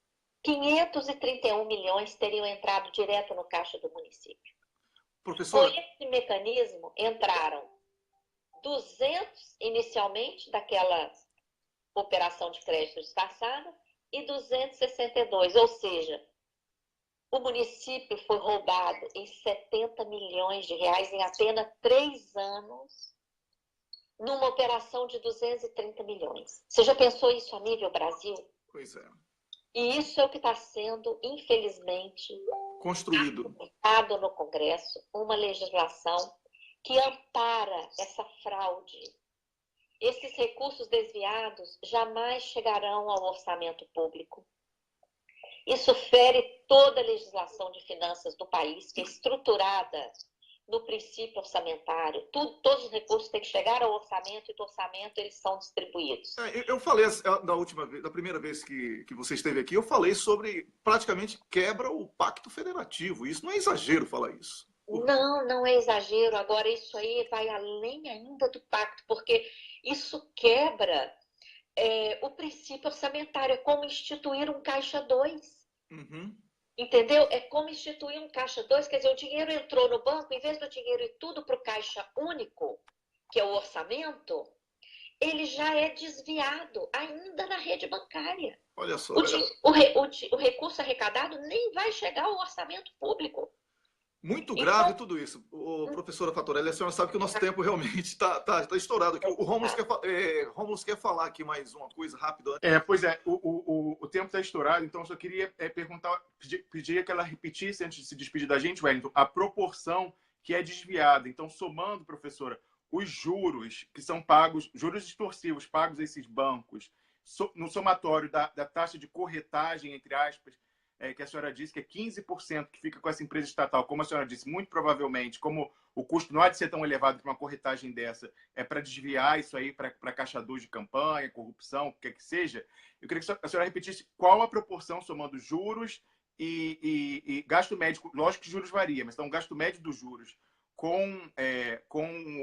531 milhões teriam entrado direto no caixa do município. Professora... Com esse mecanismo, entraram 200 inicialmente daquela operação de crédito disfarçada e 262, ou seja, o município foi roubado em 70 milhões de reais em apenas 3 anos, numa operação de 230 milhões. Você já pensou isso a nível Brasil? Pois é. E isso é o que está sendo, infelizmente, construído no Congresso, uma legislação que ampara essa fraude. Esses recursos desviados jamais chegarão ao orçamento público. Isso fere toda a legislação de finanças do país, que é estruturada no princípio orçamentário. Todos os recursos têm que chegar ao orçamento e do orçamento eles são distribuídos. Eu falei da primeira vez que você esteve aqui, eu falei sobre praticamente quebra o pacto federativo. Isso não é exagero falar isso. Não é exagero. Agora, isso aí vai além ainda do pacto, porque isso quebra o princípio orçamentário. É como instituir um Caixa 2. Uhum. Entendeu? É como instituir um Caixa 2, quer dizer, o dinheiro entrou no banco, em vez do dinheiro ir tudo para o Caixa Único, que é o orçamento, ele já é desviado ainda na rede bancária. Olha só. O recurso arrecadado nem vai chegar ao orçamento público. Muito grave tudo isso. Professora Fatorelli, a senhora sabe que o nosso tempo realmente está estourado aqui. O Rômulo quer falar aqui mais uma coisa rápida. Pois é, o tempo está estourado, então eu só queria pedir que ela repetisse, antes de se despedir da gente, Wellington, a proporção que é desviada. Então, somando, professora, os juros que são pagos, juros extorsivos pagos a esses bancos, no somatório da taxa de corretagem, entre aspas, que a senhora disse que é 15% que fica com essa empresa estatal, como a senhora disse, muito provavelmente, como o custo não há de ser tão elevado para uma corretagem dessa, é para desviar isso aí para caixador de campanha, corrupção, o que quer que seja. Eu queria que a senhora repetisse qual a proporção somando juros e gasto médio. Lógico que juros varia, mas então gasto médio dos juros com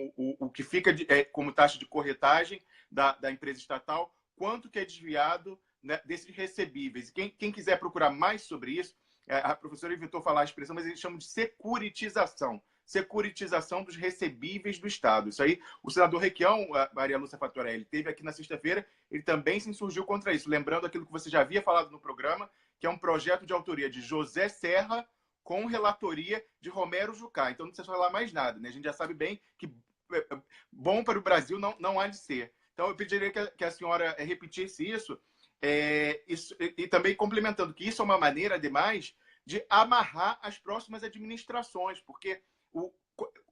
o que fica como taxa de corretagem da empresa estatal, quanto que é desviado, né, desses recebíveis. E quem quiser procurar mais sobre isso, a professora evitou falar a expressão, mas eles chamam de securitização. Securitização dos recebíveis do Estado. Isso aí, o senador Requião, a Maria Lúcia Fatorelli, teve aqui na sexta-feira, ele também se insurgiu contra isso, lembrando aquilo que você já havia falado no programa, que é um projeto de autoria de José Serra com relatoria de Romero Jucá. Então não precisa falar mais nada, né? A gente já sabe bem que bom para o Brasil não há de ser. Então eu pediria que a senhora repetisse isso, e também complementando que isso é uma maneira, ademais, de amarrar as próximas administrações, porque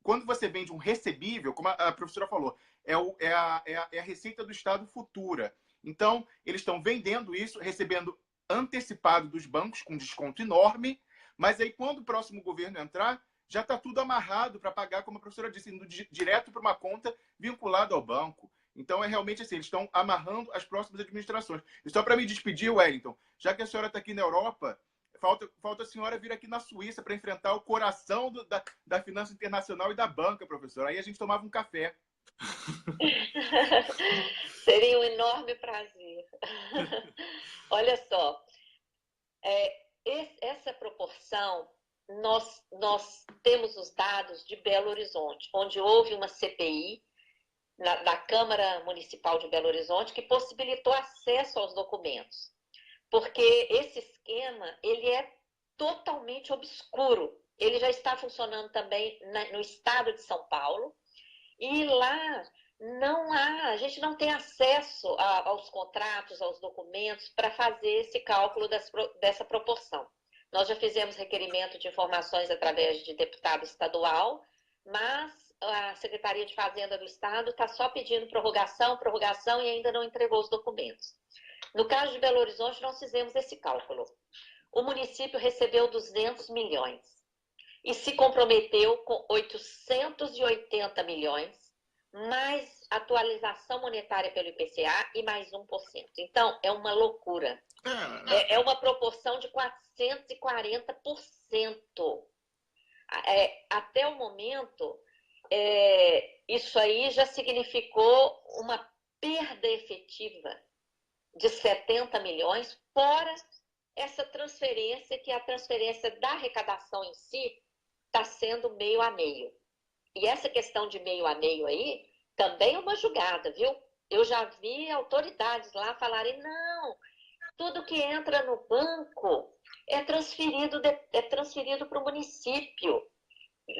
quando você vende um recebível, como a professora falou, é a receita do Estado futura. Então, eles estão vendendo isso, recebendo antecipado dos bancos com desconto enorme, mas aí quando o próximo governo entrar, já está tudo amarrado para pagar, como a professora disse, indo direto para uma conta vinculada ao banco. Então, é realmente assim, eles estão amarrando as próximas administrações. E só para me despedir, Wellington, já que a senhora está aqui na Europa, falta a senhora vir aqui na Suíça para enfrentar o coração da finança internacional e da banca, professor. Aí a gente tomava um café. Seria um enorme prazer. Olha só, essa proporção, nós temos os dados de Belo Horizonte, onde houve uma CPI da Câmara Municipal de Belo Horizonte que possibilitou acesso aos documentos. Porque esse esquema, ele é totalmente obscuro. Ele já está funcionando também no estado de São Paulo. E lá Não há, a gente não tem acesso aos contratos, aos documentos para fazer esse cálculo dessa proporção. Nós já fizemos requerimento de informações através de deputado estadual, mas a Secretaria de Fazenda do Estado está só pedindo prorrogação e ainda não entregou os documentos. No caso de Belo Horizonte, nós fizemos esse cálculo. O município recebeu 200 milhões e se comprometeu com 880 milhões, mais atualização monetária pelo IPCA e mais 1%. Então, é uma loucura. É uma proporção de 440%. Até o momento, isso aí já significou uma perda efetiva de 70 milhões, fora essa transferência, que a transferência da arrecadação em si está sendo meio a meio. E essa questão de meio a meio aí também é uma jogada, viu? Eu já vi autoridades lá falarem, não, tudo que entra no banco é transferido para o município.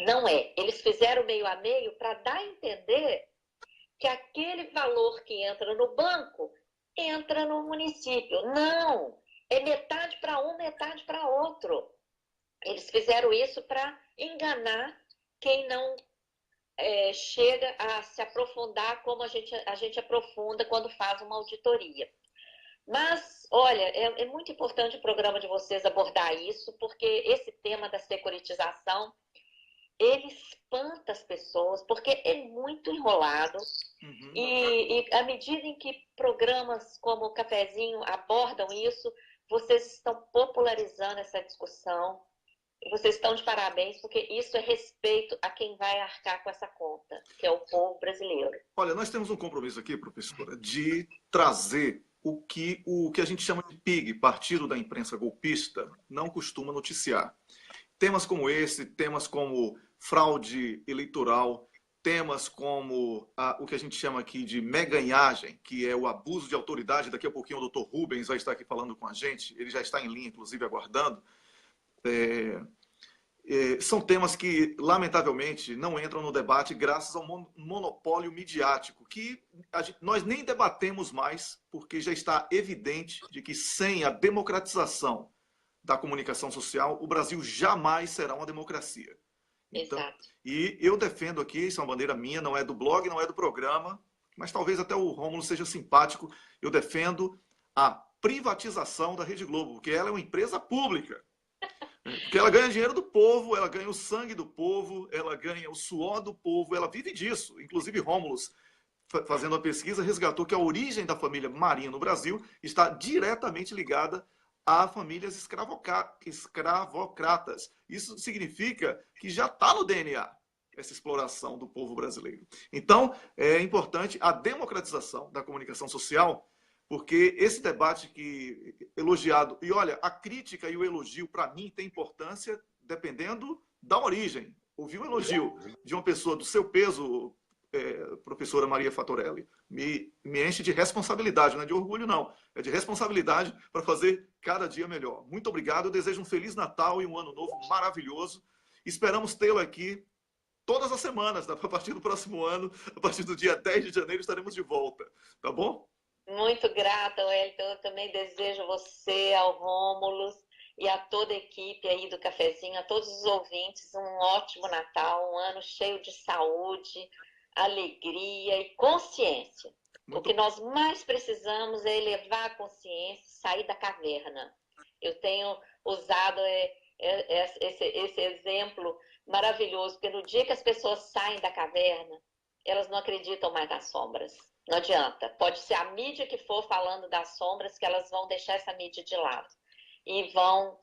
Não é. Eles fizeram meio a meio para dar a entender que aquele valor que entra no banco entra no município. Não, é metade para um, metade para outro. Eles fizeram isso para enganar quem não chega a se aprofundar como a gente aprofunda quando faz uma auditoria. Mas, olha, é muito importante o programa de vocês abordar isso, porque esse tema da securitização, ele espanta as pessoas, porque é muito enrolado. Uhum. E à medida em que programas como o Cafezinho abordam isso, vocês estão popularizando essa discussão. E vocês estão de parabéns, porque isso é respeito a quem vai arcar com essa conta, que é o povo brasileiro. Olha, nós temos um compromisso aqui, professora, de trazer o que a gente chama de PIG, Partido da Imprensa Golpista, não costuma noticiar. Temas como esse, temas como fraude eleitoral, temas como o que a gente chama aqui de meganhagem, que é o abuso de autoridade. Daqui a pouquinho o doutor Rubens vai estar aqui falando com a gente, ele já está em linha, inclusive, aguardando. São temas que, lamentavelmente, não entram no debate graças ao monopólio midiático, que nós nem debatemos mais, porque já está evidente de que sem a democratização da comunicação social, o Brasil jamais será uma democracia. Então, e eu defendo aqui, isso é uma bandeira minha, não é do blog, não é do programa, mas talvez até o Rômulo seja simpático, eu defendo a privatização da Rede Globo, porque ela é uma empresa pública. Porque ela ganha dinheiro do povo, ela ganha o sangue do povo, ela ganha o suor do povo, ela vive disso. Inclusive, Rômulo, fazendo uma pesquisa, resgatou que a origem da família Marinho no Brasil está diretamente ligada a famílias escravocratas. Isso significa que já está no DNA essa exploração do povo brasileiro. Então, é importante a democratização da comunicação social, porque esse debate que elogiado... E olha, a crítica e o elogio, para mim, tem importância dependendo da origem. Ouvir um elogio de uma pessoa do seu peso, professora Maria Fatorelli, me enche de responsabilidade, não é de orgulho, não. É de responsabilidade para fazer cada dia melhor. Muito obrigado, eu desejo um Feliz Natal e um Ano Novo maravilhoso. Esperamos tê-lo aqui todas as semanas, a partir do próximo ano, a partir do dia 10 de janeiro, estaremos de volta. Tá bom? Muito grata, Wellington. Eu também desejo a você, ao Rômulo e a toda a equipe aí do Cafezinho, a todos os ouvintes, um ótimo Natal, um ano cheio de saúde, alegria e consciência. O que nós mais precisamos é elevar a consciência, sair da caverna. Eu tenho usado esse exemplo maravilhoso, porque no dia que as pessoas saem da caverna, elas não acreditam mais nas sombras. Não adianta. Pode ser a mídia que for falando das sombras, que elas vão deixar essa mídia de lado e vão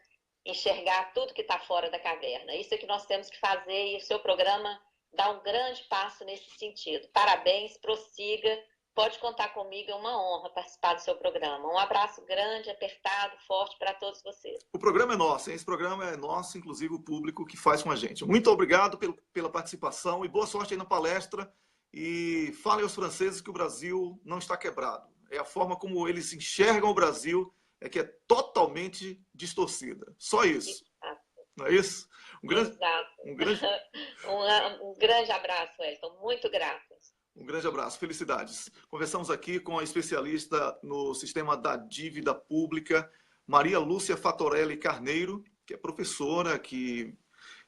enxergar tudo que está fora da caverna. Isso é que nós temos que fazer, e o seu programa dá um grande passo nesse sentido. Parabéns, prossiga. Pode contar comigo, é uma honra participar do seu programa. Um abraço grande, apertado, forte para todos vocês. O programa é nosso, hein? Esse programa é nosso, inclusive o público que faz com a gente. Muito obrigado pela participação e boa sorte aí na palestra. E falem aos franceses que o Brasil não está quebrado. É a forma como eles enxergam o Brasil que é totalmente distorcida. Só isso. Exato. Não é isso? Um grande abraço, Wellington. Muito grato. Um grande abraço, felicidades. Conversamos aqui com a especialista no sistema da dívida pública, Maria Lúcia Fatorelli Carneiro, que é professora,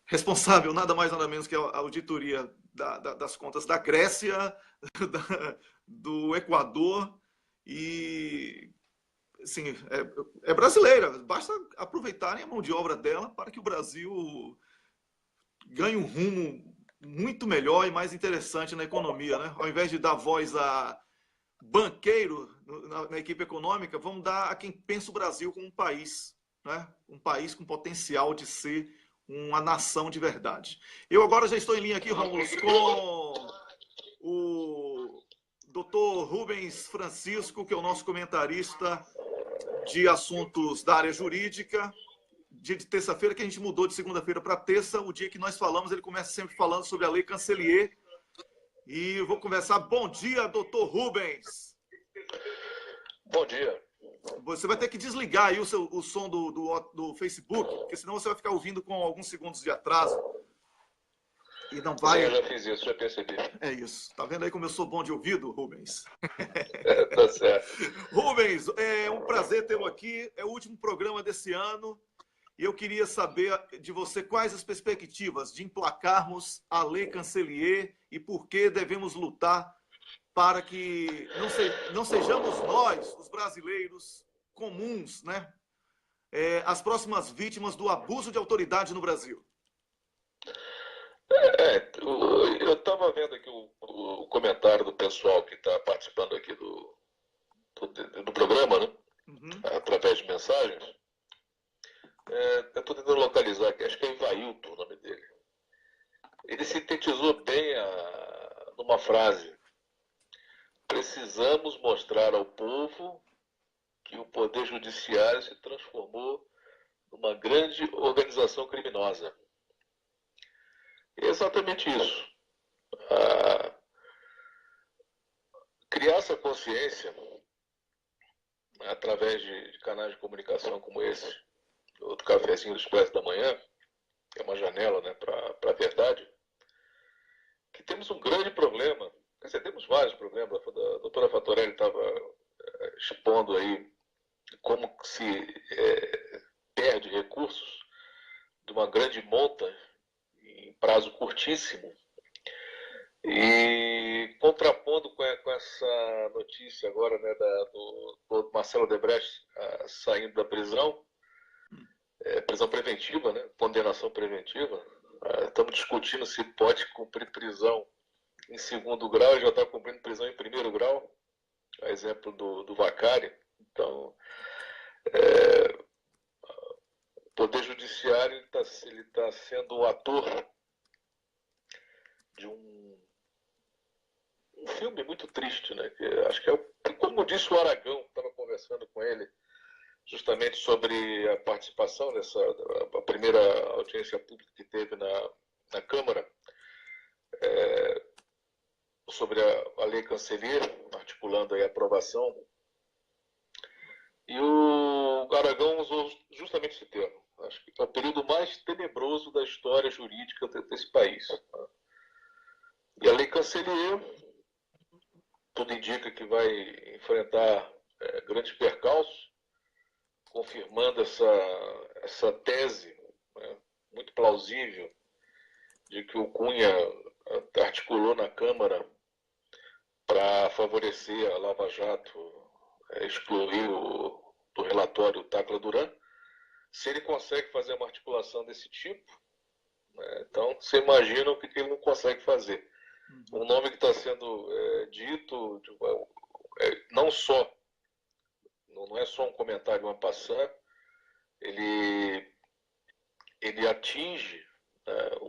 responsável nada mais nada menos que a auditoria das contas da Grécia, do Equador, e assim, é brasileira. Basta aproveitarem a mão de obra dela para que o Brasil ganhe um rumo muito melhor e mais interessante na economia, né? Ao invés de dar voz a banqueiro na equipe econômica, vamos dar a quem pensa o Brasil como um país, né? Um país com potencial de ser uma nação de verdade. Eu agora já estou em linha aqui, Rômulo, com o Dr. Rubens Francisco, que é o nosso comentarista de assuntos da área jurídica. Dia de terça-feira, que a gente mudou de segunda-feira para terça, o dia que nós falamos, ele começa sempre falando sobre a Lei Cancelier. E eu vou conversar. Bom dia, doutor Rubens. Bom dia. Você vai ter que desligar aí o som do Facebook, porque senão você vai ficar ouvindo com alguns segundos de atraso. E não vai... Eu já fiz isso, já percebi. É isso. Tá vendo aí como eu sou bom de ouvido, Rubens? Tá certo. Rubens, é um prazer tê-lo aqui. É o último programa desse ano. E eu queria saber de você quais as perspectivas de emplacarmos a Lei Cancelier e por que devemos lutar para que não sejamos nós, os brasileiros comuns, né, as próximas vítimas do abuso de autoridade no Brasil. Eu estava vendo aqui o comentário do pessoal que está participando aqui do programa, né? Uhum. Através de mensagens. Eu estou tentando localizar aqui, acho que é Ivailton o nome dele. Ele sintetizou bem numa frase: precisamos mostrar ao povo que o poder judiciário se transformou numa grande organização criminosa. É exatamente isso. Criar essa consciência através de canais de comunicação como esse, outro cafezinho do Expresso da Manhã, que é uma janela, né, para a verdade, que temos um grande problema. Quer dizer, temos vários problemas. A doutora Fatorelli estava expondo aí como se perde recursos de uma grande monta em prazo curtíssimo. E contrapondo com essa notícia agora, né, do Marcelo Odebrecht saindo da prisão, prisão preventiva, né, condenação preventiva. Estamos discutindo se pode cumprir prisão em segundo grau, já está cumprindo prisão em primeiro grau, a exemplo do Vacari. Então, o Poder Judiciário ele tá sendo o ator de um filme muito triste, né? Que acho que como disse o Aragão, estava conversando com ele justamente sobre a participação a primeira audiência pública que teve na Câmara, sobre a Lei Cancelier, articulando aí a aprovação. E o Aragão usou justamente esse termo. Acho que é o período mais tenebroso da história jurídica desse país. E a Lei Cancelier, tudo indica que vai enfrentar grandes percalços, confirmando essa tese, né, muito plausível, de que o Cunha articulou na Câmara para favorecer a Lava Jato, excluir do relatório o Tacla Duran. Se ele consegue fazer uma articulação desse tipo, né, então você imagina o que ele não consegue fazer. O nome que está sendo dito, não é só um comentário en passant, ele atinge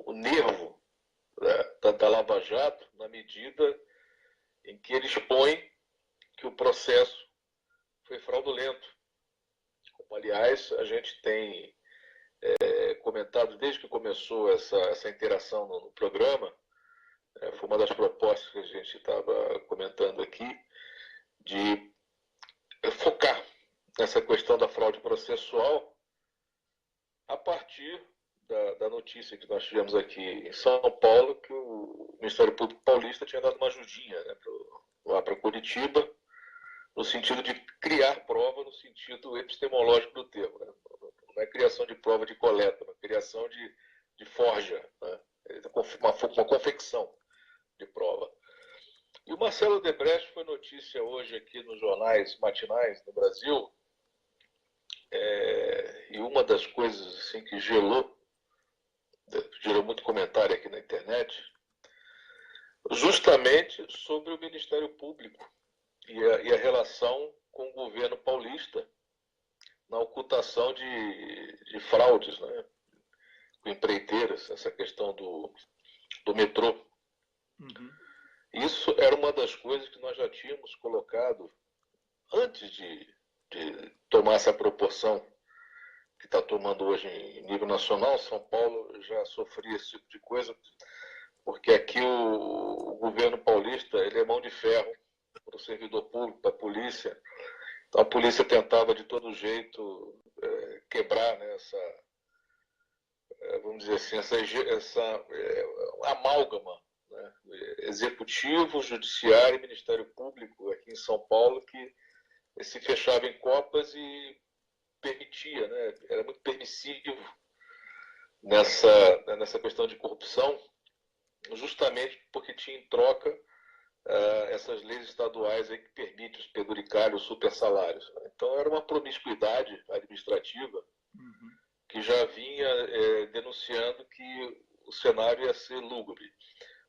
o nervo da Lava Jato na medida em que ele expõe que o processo foi fraudulento. Como, aliás, a gente tem comentado desde que começou essa interação no programa. Foi uma das propostas que a gente estava comentando aqui, de focar nessa questão da fraude processual a partir da notícia que nós tivemos aqui em São Paulo, que o Ministério Público Paulista tinha dado uma ajudinha, né, lá para Curitiba, no sentido de criar prova no sentido epistemológico do termo. Né? Não é criação de prova de coleta, mas criação de forja, né? Uma confecção de prova. E o Marcelo Odebrecht foi notícia hoje aqui nos jornais matinais no Brasil, e uma das coisas assim, que gerou muito comentário aqui na internet, justamente sobre o Ministério Público e a relação com o governo paulista na ocultação de fraudes, né? Com empreiteiras, essa questão do metrô. Uhum. Isso era uma das coisas que nós já tínhamos colocado antes de tomar essa proporção que está tomando hoje em nível nacional. São Paulo já sofria esse tipo de coisa, porque aqui o governo paulista ele é mão de ferro para o servidor público, para a polícia. Então a polícia tentava de todo jeito quebrar, né, vamos dizer assim, essa amálgama, né, executivo, judiciário e Ministério Público aqui em São Paulo, que se fechava em copas e permitia, né, era muito permissivo nessa questão de corrupção, justamente porque tinha em troca essas leis estaduais aí que permitem os penduricalhos, os super salários. Então era uma promiscuidade administrativa que já vinha denunciando que o cenário ia ser lúgubre.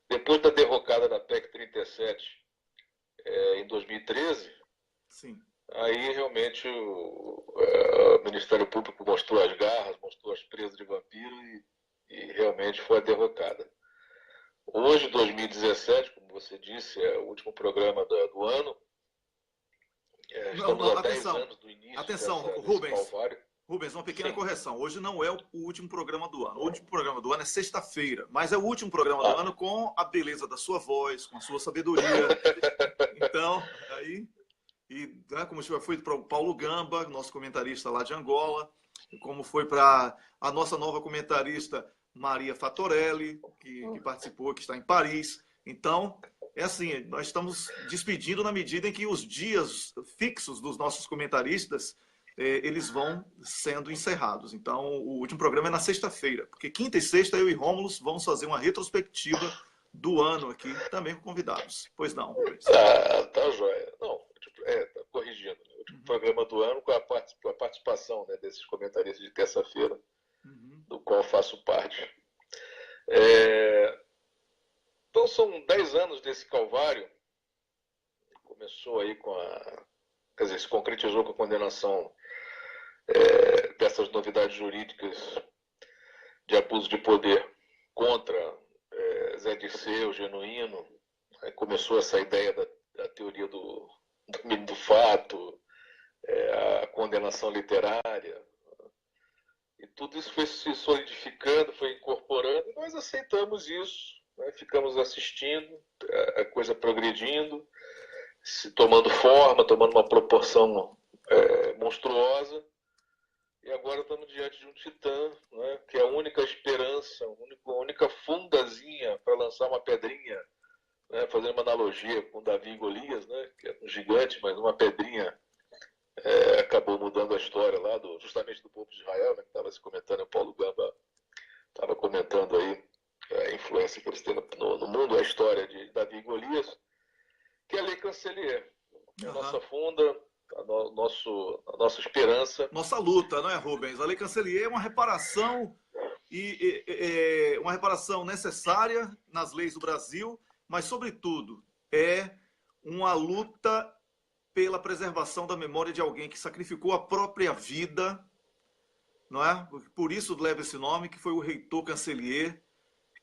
Depois da derrocada da PEC 37 em 2013, Sim. Aí realmente o Ministério Público mostrou as garras, mostrou as presas de vampiro e realmente foi a derrocada. Hoje, 2017, como você disse, é o último programa do ano. Estamos há 10 anos do início desse calvário. Rubens, uma pequena correção. Hoje não é o último programa do ano. O último programa do ano é sexta-feira, mas é o último programa do ano com a beleza da sua voz, com a sua sabedoria. Então, aí... E né, como foi para o Paulo Gamba, nosso comentarista lá de Angola, como foi para a nossa nova comentarista Maria Fatorelli, que participou, que está em Paris. Então, é assim, nós estamos despedindo na medida em que os dias fixos dos nossos comentaristas, eles vão sendo encerrados. Então, o último programa é na sexta-feira, porque quinta e sexta eu e Rômulus vamos fazer uma retrospectiva do ano aqui, também com convidados. Pois não, Rubens? Tá joia. Não, tá corrigindo. O último programa do ano com a participação, né, desses comentaristas de terça-feira, do qual faço parte. Então são 10 anos desse calvário. Começou aí quer dizer, se concretizou com a condenação dessas novidades jurídicas de abuso de poder contra Zé Dirceu, Genuíno. Aí começou essa ideia da teoria do domínio do fato, a condenação literária, e tudo isso foi se solidificando, foi incorporando, e nós aceitamos isso, né? Ficamos assistindo, a coisa progredindo, se tomando forma, tomando uma proporção monstruosa, e agora estamos diante de um titã, né? Que é a única esperança, a única fundazinha para lançar uma pedrinha, né, fazendo uma analogia com Davi e Golias, né, que é um gigante, mas uma pedrinha acabou mudando a história lá, justamente do povo de Israel, né, que estava se comentando, o Paulo Gamba estava comentando aí a influência que eles têm no mundo, a história de Davi e Golias, que é a Lei Cancelier. A nossa funda, a nossa esperança. Nossa luta, não é, Rubens? A Lei Cancelier é uma reparação, uma reparação necessária nas leis do Brasil, mas, sobretudo, é uma luta pela preservação da memória de alguém que sacrificou a própria vida, não é? Por isso leva esse nome, que foi o reitor Cancelier,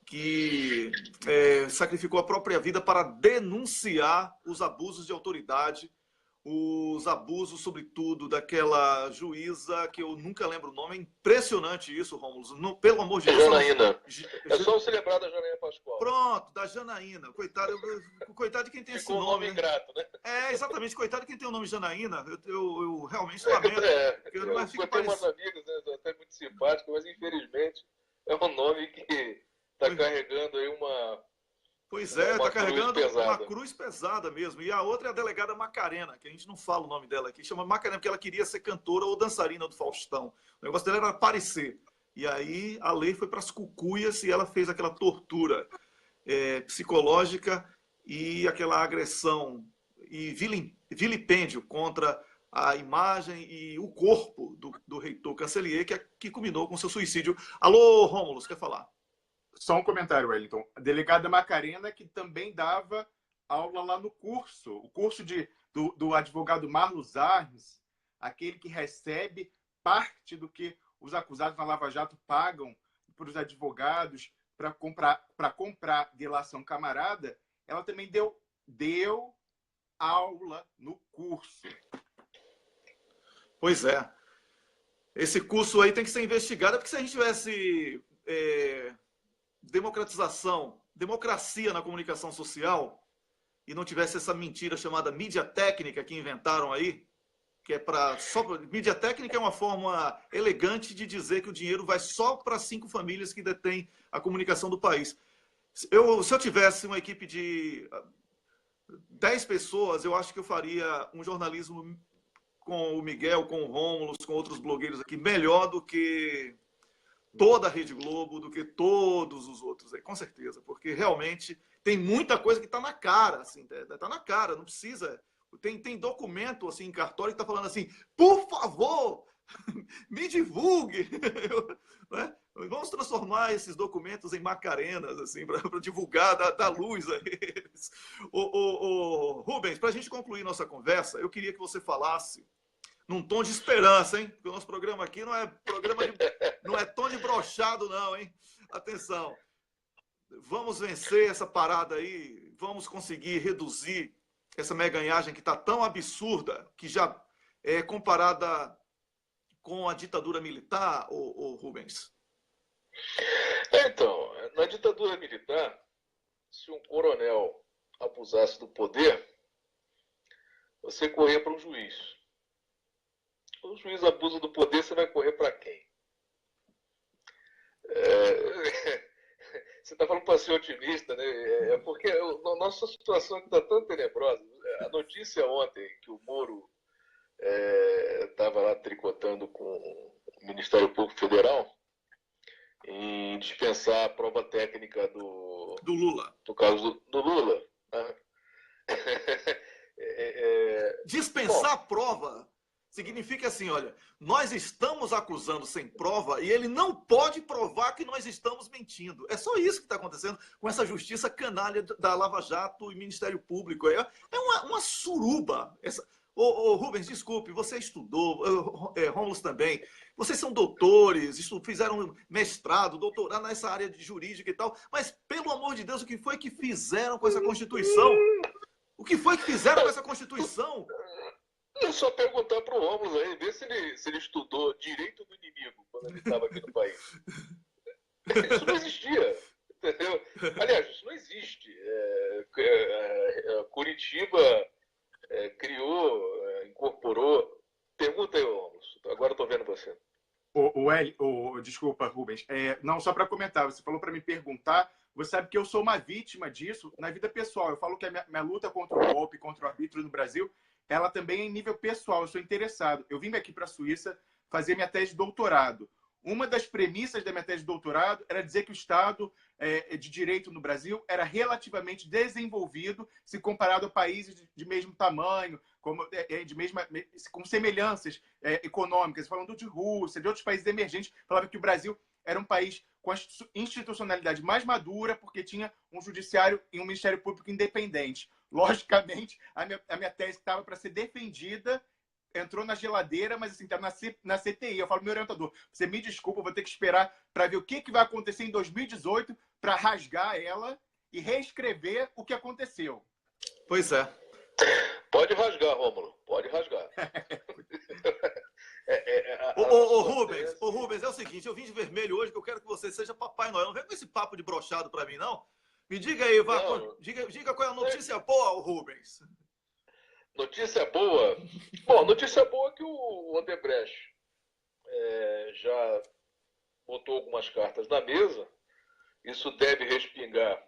que sacrificou a própria vida para denunciar os abusos de autoridade, os abusos, sobretudo, daquela juíza, que eu nunca lembro o nome. É impressionante isso, Rômulo. Pelo amor de Deus. Janaína. É só celebrar da Janaína Pascoal. Pronto, da Janaína. Coitado de quem tem esse nome. Ficou um nome ingrato, né? Exatamente. Coitado de quem tem o nome Janaína. Eu realmente lamento. Eu tenho umas amigas, né, até muito simpáticas, mas infelizmente é um nome que está carregando aí Pois é, uma está carregando cruz pesada. uma cruz pesada mesmo. E a outra é a delegada Macarena, que a gente não fala o nome dela aqui, chama Macarena porque ela queria ser cantora ou dançarina do Faustão. O negócio dela era aparecer. E aí a lei foi para as cucuias e ela fez aquela tortura psicológica e aquela agressão e vilipêndio contra a imagem e o corpo do reitor Cancelier, que culminou com seu suicídio. Alô, Rômulo, quer falar? Só um comentário, Wellington. A delegada Macarena, que também dava aula lá no curso. O curso do advogado Marlos Arnes, aquele que recebe parte do que os acusados na Lava Jato pagam para os advogados para comprar delação camarada, ela também deu aula no curso. Pois é. Esse curso aí tem que ser investigado, porque se a gente tivesse democracia na comunicação social e não tivesse essa mentira chamada mídia técnica que inventaram aí, que é mídia técnica é uma forma elegante de dizer que o dinheiro vai só para 5 famílias que detêm a comunicação do país. Se eu tivesse uma equipe de 10 pessoas, eu acho que eu faria um jornalismo com o Miguel, com o Rômulo, com outros blogueiros aqui, melhor do que toda a Rede Globo, do que todos os outros aí, com certeza, porque realmente tem muita coisa que está na cara, assim, está na cara, não precisa. Tem documento assim em cartório que está falando assim, por favor, me divulgue, né? Vamos transformar esses documentos em macarenas, assim, para divulgar, dar luz a eles. Rubens, para a gente concluir nossa conversa, eu queria que você falasse num tom de esperança, hein? Porque o nosso programa aqui não é tom de brochado, não, hein? Atenção. Vamos vencer essa parada aí, vamos conseguir reduzir essa meganhagem que está tão absurda, que já é comparada com a ditadura militar, o Rubens? Então, na ditadura militar, se um coronel abusasse do poder, você corria para um juiz. O juiz abusa do poder, você vai correr para quem? Você está falando para ser otimista, né? É porque a nossa situação aqui está tão tenebrosa. A notícia ontem que o Moro estava lá tricotando com o Ministério Público Federal em dispensar a prova técnica do Lula. No caso do Lula. Né? Dispensar a prova significa assim, olha, nós estamos acusando sem prova e ele não pode provar que nós estamos mentindo. É só isso que está acontecendo com essa justiça canalha da Lava Jato e Ministério Público. É uma suruba. Rubens, desculpe, você estudou, Rômulo também. Vocês são doutores, fizeram mestrado, doutorado nessa área de jurídica e tal, mas, pelo amor de Deus, o que foi que fizeram com essa Constituição? O que foi que fizeram com essa Constituição? É só perguntar para o Rômulo aí, ver se ele estudou direito do inimigo quando ele estava aqui no país. Isso não existia, entendeu? Aliás, isso não existe. Curitiba criou, incorporou. Pergunta aí, Rômulo. Agora eu estou vendo você. Desculpa, Rubens. Não, só para comentar, você falou para me perguntar. Você sabe que eu sou uma vítima disso na vida pessoal. Eu falo que a minha luta contra o golpe, contra o arbítrio no Brasil, ela também é em nível pessoal. Eu sou interessado. Eu vim aqui para a Suíça fazer minha tese de doutorado. Uma das premissas da minha tese de doutorado era dizer que o Estado de Direito no Brasil era relativamente desenvolvido se comparado a países de mesmo tamanho, com semelhanças econômicas. Falando de Rússia, de outros países emergentes, falava que o Brasil era um país com a institucionalidade mais madura porque tinha um judiciário e um Ministério Público independente. Logicamente, a minha tese que estava para ser defendida entrou na geladeira, mas assim, está na CTI. Eu falo, meu orientador, você me desculpa, eu vou ter que esperar para ver o que vai acontecer em 2018 para rasgar ela e reescrever o que aconteceu. Pois é. Pode rasgar, Rômulo, pode rasgar. Rubens, é o seguinte, eu vim de vermelho hoje, que eu quero que você seja Papai Noel. Não vem com esse papo de brochado para mim, não. Me diga aí, diga qual é a notícia boa, Rubens. Notícia boa? Bom, notícia boa é que o Odebrecht já botou algumas cartas na mesa. Isso deve respingar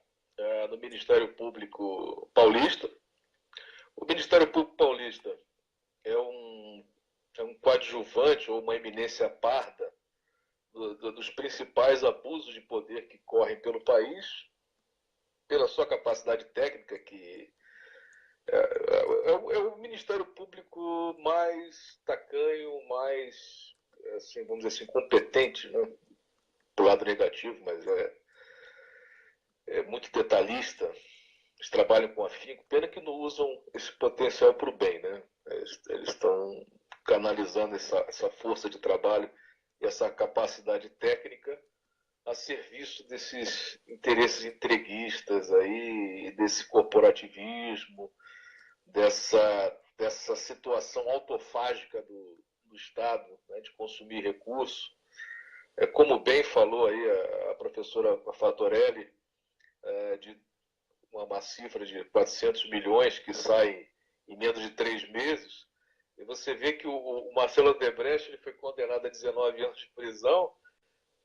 no Ministério Público Paulista. O Ministério Público Paulista é um coadjuvante ou uma eminência parda dos principais abusos de poder que correm pelo país, pela sua capacidade técnica, que é o Ministério Público mais tacanho, mais, assim, vamos dizer assim, competente, né? Do lado negativo, mas é muito detalhista. Eles trabalham com afinco, pena que não usam esse potencial para o bem, né? Eles estão canalizando essa força de trabalho e essa capacidade técnica a serviço desses interesses entreguistas aí, desse corporativismo, dessa situação autofágica do Estado, né, de consumir recursos. Como bem falou aí a professora Fatorelli, de uma cifra de 400 milhões que sai em menos de 3 meses, e você vê que o Marcelo Odebrecht ele foi condenado a 19 anos de prisão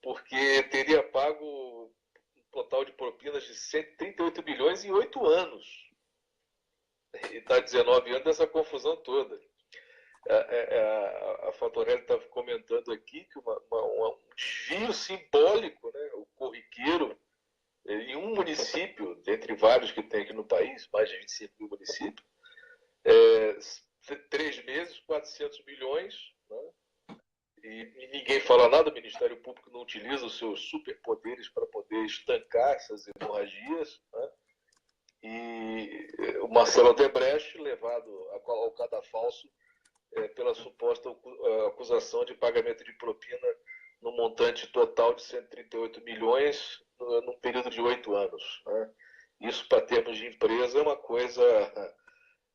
porque teria pago um total de propinas de 138 milhões em 8 anos. E está 19 anos dessa confusão toda. A Fatorelli estava comentando aqui que um desvio simbólico, né, o corriqueiro, em um município, dentre vários que tem aqui no país, mais de 25 mil municípios, 3 meses, 400 milhões, né? E ninguém fala nada, o Ministério Público não utiliza os seus superpoderes para poder estancar essas hemorragias, né? E o Marcelo Odebrecht levado ao cadafalso pela suposta acusação de pagamento de propina no montante total de 138 milhões num período de 8 anos, né? Isso, para termos de empresa, é uma coisa...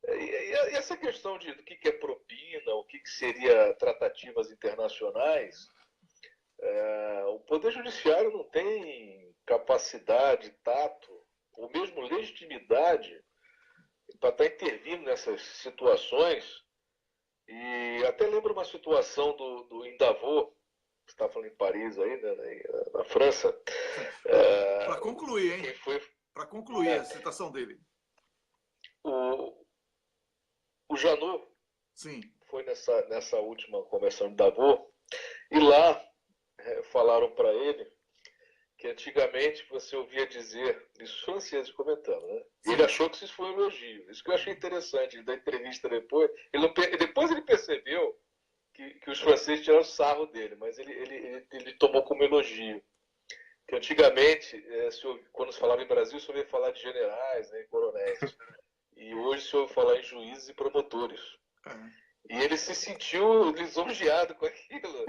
E essa questão do que é propina, o que seria tratativas internacionais, o Poder Judiciário não tem capacidade, tato, ou mesmo legitimidade para estar intervindo nessas situações. E até lembro uma situação em Davos, você está falando em Paris aí, né, na França. Para concluir, hein? Para concluir a citação dele. O Janot Sim. foi nessa última convenção de Davos, e lá falaram para ele que antigamente você ouvia dizer, isso franceses comentando, né? E ele achou que isso foi um elogio. Isso que eu achei interessante, da entrevista depois. Depois ele percebeu que os franceses tiraram sarro dele, mas ele tomou como elogio. Que antigamente, quando se falava em Brasil, se ouvia falar de generais, né, coronéis. E hoje se ouve falar em juízes e promotores. E ele se sentiu lisonjeado com aquilo.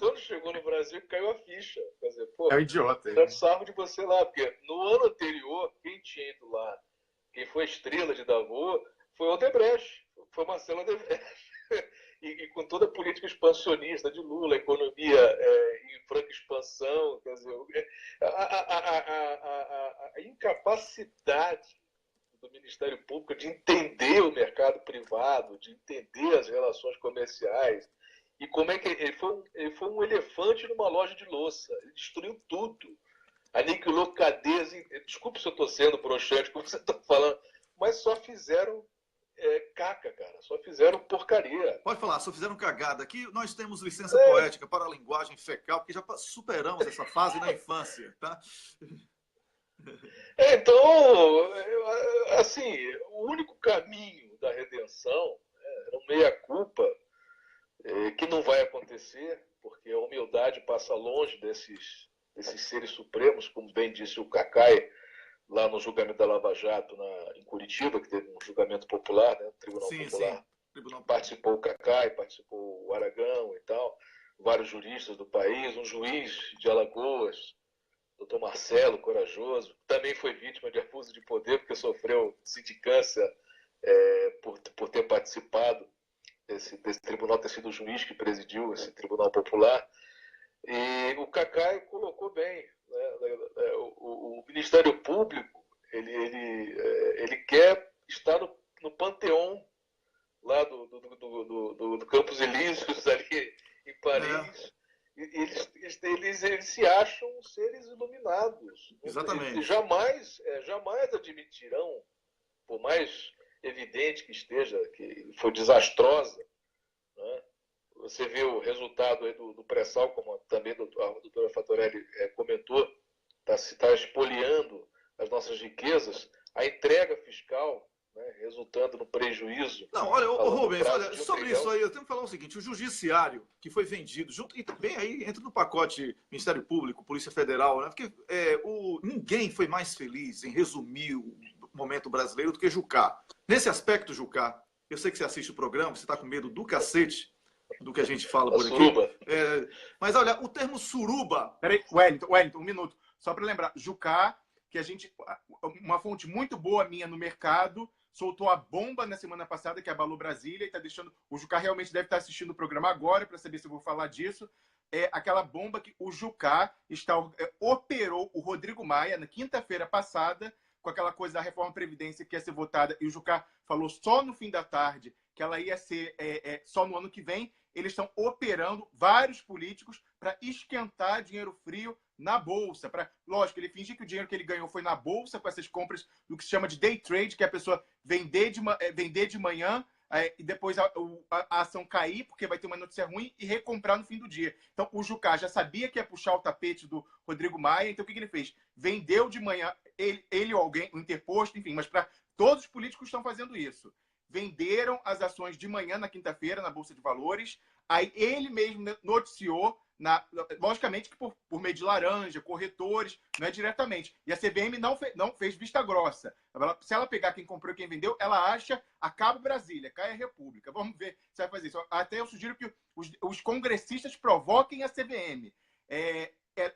Quando chegou no Brasil, caiu a ficha. Quer dizer, pô, é um idiota. Tirando sarro de você lá. Porque no ano anterior, quem tinha ido lá, quem foi a estrela de Davos, foi o Odebrecht. Foi Marcelo Odebrecht. E com toda a política expansionista de Lula, a economia em franca expansão, quer dizer, a incapacidade do Ministério Público de entender o mercado privado, de entender as relações comerciais, e como é que ele foi um elefante numa loja de louça. Ele destruiu tudo, aniquilou cadeias. Desculpe se eu estou sendo broxante, como você está falando, mas só fizeram caca, cara. Só fizeram porcaria. Pode falar, só fizeram cagada. Aqui nós temos licença poética para a linguagem fecal, porque já superamos essa fase na infância, tá? Então, assim, o único caminho da redenção era um meia-culpa, que não vai acontecer, porque a humildade passa longe desses seres supremos, como bem disse o Cacai, lá no julgamento da Lava Jato em Curitiba, que teve um julgamento popular, né, Tribunal Popular. Sim. Participou o Cacai, participou o Aragão e tal, vários juristas do país, um juiz de Alagoas, Dr. Marcelo Corajoso, também foi vítima de abuso de poder, porque sofreu sindicância por ter participado desse tribunal, ter sido o juiz que presidiu esse Tribunal Popular. E o Cacai colocou bem, né? O Ministério Público ele quer estar no panteão lá do Campos Elíseos, ali em Paris. Eles eles se acham seres iluminados. Exatamente. Eles jamais admitirão, por mais evidente que esteja, que foi desastrosa, né? Você vê o resultado aí do pré-sal, como também a doutora Fatorelli comentou, está expoliando as nossas riquezas, a entrega fiscal, né, resultando no prejuízo. Não, olha, Rubens, olha, sobre isso aí, eu tenho que falar o seguinte, o judiciário que foi vendido, junto, e também aí entra no pacote Ministério Público, Polícia Federal, né, porque ninguém foi mais feliz em resumir o momento brasileiro do que Jucá. Nesse aspecto, Jucá, eu sei que você assiste o programa, você está com medo do cacete do que a gente fala por aqui. Suruba. Mas olha, o termo suruba... Peraí, Wellington, um minuto. Só para lembrar, Jucá, que uma fonte muito boa minha no mercado, soltou a bomba na semana passada, que abalou Brasília, e está deixando... O Jucá realmente deve estar assistindo o programa agora, para saber se eu vou falar disso. É aquela bomba que o Jucá operou o Rodrigo Maia na quinta-feira passada, com aquela coisa da reforma da Previdência que ia ser votada, e o Jucá falou só no fim da tarde que ela ia ser só no ano que vem. Eles estão operando vários políticos para esquentar dinheiro frio na Bolsa. Lógico, ele fingir que o dinheiro que ele ganhou foi na Bolsa com essas compras do que se chama de day trade, que é a pessoa vender de manhã e depois a ação cair, porque vai ter uma notícia ruim, e recomprar no fim do dia. Então, o Jucá já sabia que ia puxar o tapete do Rodrigo Maia, então o que ele fez? Vendeu de manhã, ele ou alguém, o interposto, enfim, mas para todos os políticos estão fazendo isso. Venderam as ações de manhã na quinta-feira na Bolsa de Valores, aí ele mesmo noticiou, logicamente que por meio de laranja, corretores, não é diretamente. E a CVM não fez vista grossa. Se ela pegar quem comprou e quem vendeu, ela acha, acaba Brasília, cai a República. Vamos ver se vai fazer isso. Até eu sugiro que os congressistas provoquem a CVM.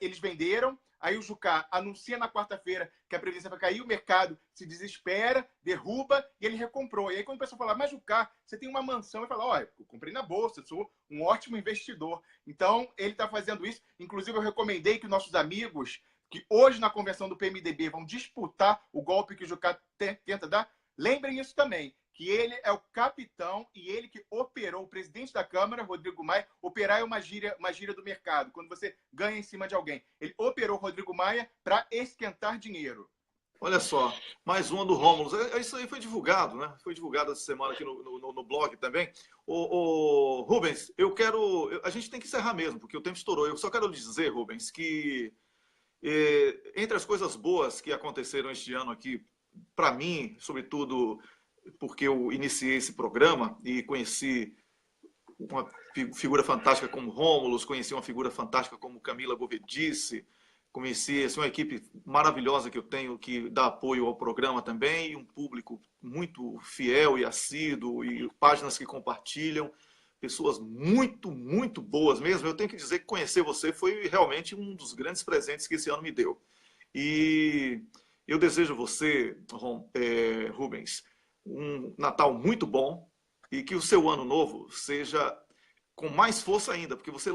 Eles venderam, aí o Jucá anuncia na quarta-feira que a Previdência vai cair, o mercado se desespera, derruba, e ele recomprou. E aí quando o pessoal fala, mas Jucá, você tem uma mansão, ele fala, olha, eu comprei na Bolsa, eu sou um ótimo investidor. Então, ele está fazendo isso. Inclusive, eu recomendei que nossos amigos, que hoje na convenção do PMDB vão disputar o golpe que o Jucá tenta dar, lembrem isso também, que ele é o capitão e ele que operou o presidente da Câmara, Rodrigo Maia. Operar é uma gíria do mercado, quando você ganha em cima de alguém. Ele operou o Rodrigo Maia para esquentar dinheiro. Olha só, mais uma do Rômulo. Isso aí foi divulgado, né? Foi divulgado essa semana aqui no blog também. Rubens, a gente tem que encerrar mesmo, porque o tempo estourou. Eu só quero dizer, Rubens, que entre as coisas boas que aconteceram este ano aqui, para mim, sobretudo porque eu iniciei esse programa e conheci uma figura fantástica como Rômulo, conheci uma figura fantástica como Camila Govedice, conheci uma equipe maravilhosa que eu tenho, que dá apoio ao programa também, e um público muito fiel e assíduo, e páginas que compartilham, pessoas muito, muito boas mesmo. Eu tenho que dizer que conhecer você foi realmente um dos grandes presentes que esse ano me deu. E eu desejo a você, Rubens, um Natal muito bom, e que o seu ano novo seja com mais força ainda, porque você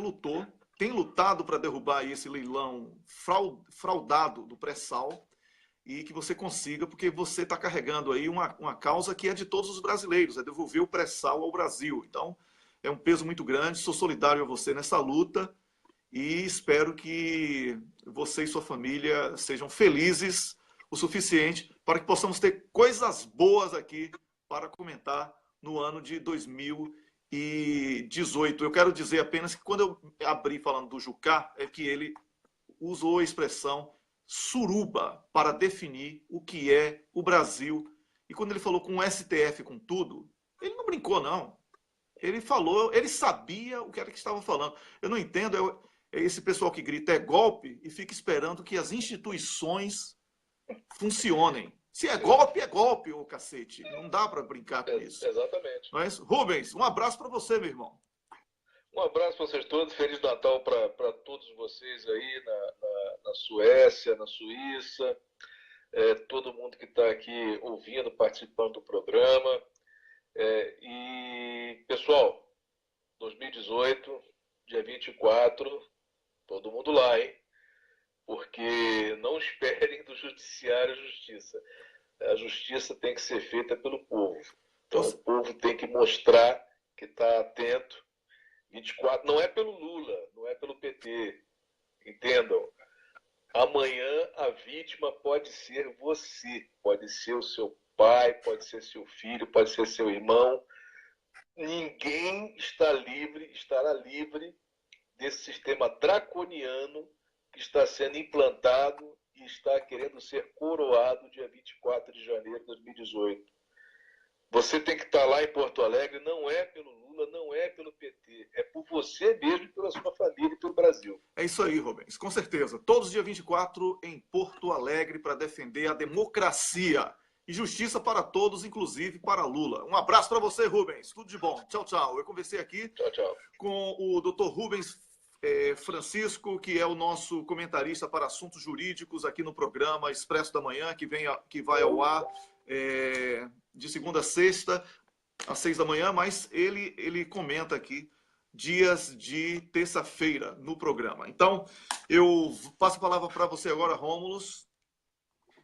tem lutado para derrubar esse leilão fraudado do pré-sal, e que você consiga, porque você está carregando aí uma causa que é de todos os brasileiros, é devolver o pré-sal ao Brasil. Então, é um peso muito grande, sou solidário a você nessa luta, e espero que você e sua família sejam felizes o suficiente para que possamos ter coisas boas aqui para comentar no ano de 2018. Eu quero dizer apenas que quando eu abri falando do Jucá, é que ele usou a expressão suruba para definir o que é o Brasil. E quando ele falou com o STF, com tudo, ele não brincou, não. Ele falou, ele sabia o que era que estava falando. Eu não entendo, esse pessoal que grita é golpe e fica esperando que as instituições funcionem. Se é golpe, ô cacete. Não dá para brincar com isso. Exatamente. Mas, Rubens, um abraço para você, meu irmão. Um abraço para vocês todos. Feliz Natal para todos vocês aí na Suécia, na Suíça. Todo mundo que está aqui ouvindo, participando do programa. E, pessoal, 2018, dia 24, todo mundo lá, hein? Porque não esperem do judiciário a justiça. A justiça tem que ser feita pelo povo. Então, o povo tem que mostrar que está atento. 24, não é pelo Lula, não é pelo PT. Entendam? Amanhã a vítima pode ser você, pode ser o seu pai, pode ser seu filho, pode ser seu irmão. Ninguém estará livre desse sistema draconiano que está sendo implantado e está querendo ser coroado dia 24 de janeiro de 2018. Você tem que estar lá em Porto Alegre, não é pelo Lula, não é pelo PT, é por você mesmo, pela sua família e pelo Brasil. É isso aí, Rubens, com certeza. Todos os dias 24 em Porto Alegre para defender a democracia e justiça para todos, inclusive para Lula. Um abraço para você, Rubens. Tudo de bom. Tchau, tchau. Eu conversei aqui com o Dr. Rubens Francisco, que é o nosso comentarista para assuntos jurídicos aqui no programa Expresso da Manhã, que vai ao ar de segunda a sexta, às 6 da manhã, mas ele comenta aqui dias de terça-feira no programa. Então, eu passo a palavra para você agora, Rômulus.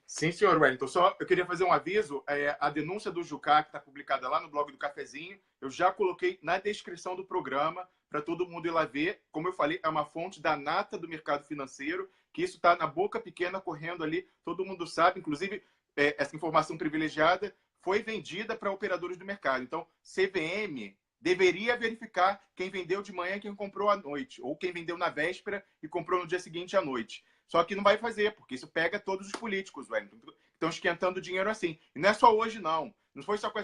Sim, senhor Wellington. Só eu queria fazer um aviso. A denúncia do Jucá, que está publicada lá no blog do Cafezinho, eu já coloquei na descrição do programa para todo mundo ir lá ver. Como eu falei, é uma fonte da nata do mercado financeiro, que isso está na boca pequena, correndo ali. Todo mundo sabe, inclusive, essa informação privilegiada foi vendida para operadores do mercado. Então, CVM deveria verificar quem vendeu de manhã e quem comprou à noite, ou quem vendeu na véspera e comprou no dia seguinte à noite. Só que não vai fazer, porque isso pega todos os políticos, Wellington, que estão esquentando dinheiro assim. E não é só hoje, não. Não foi só com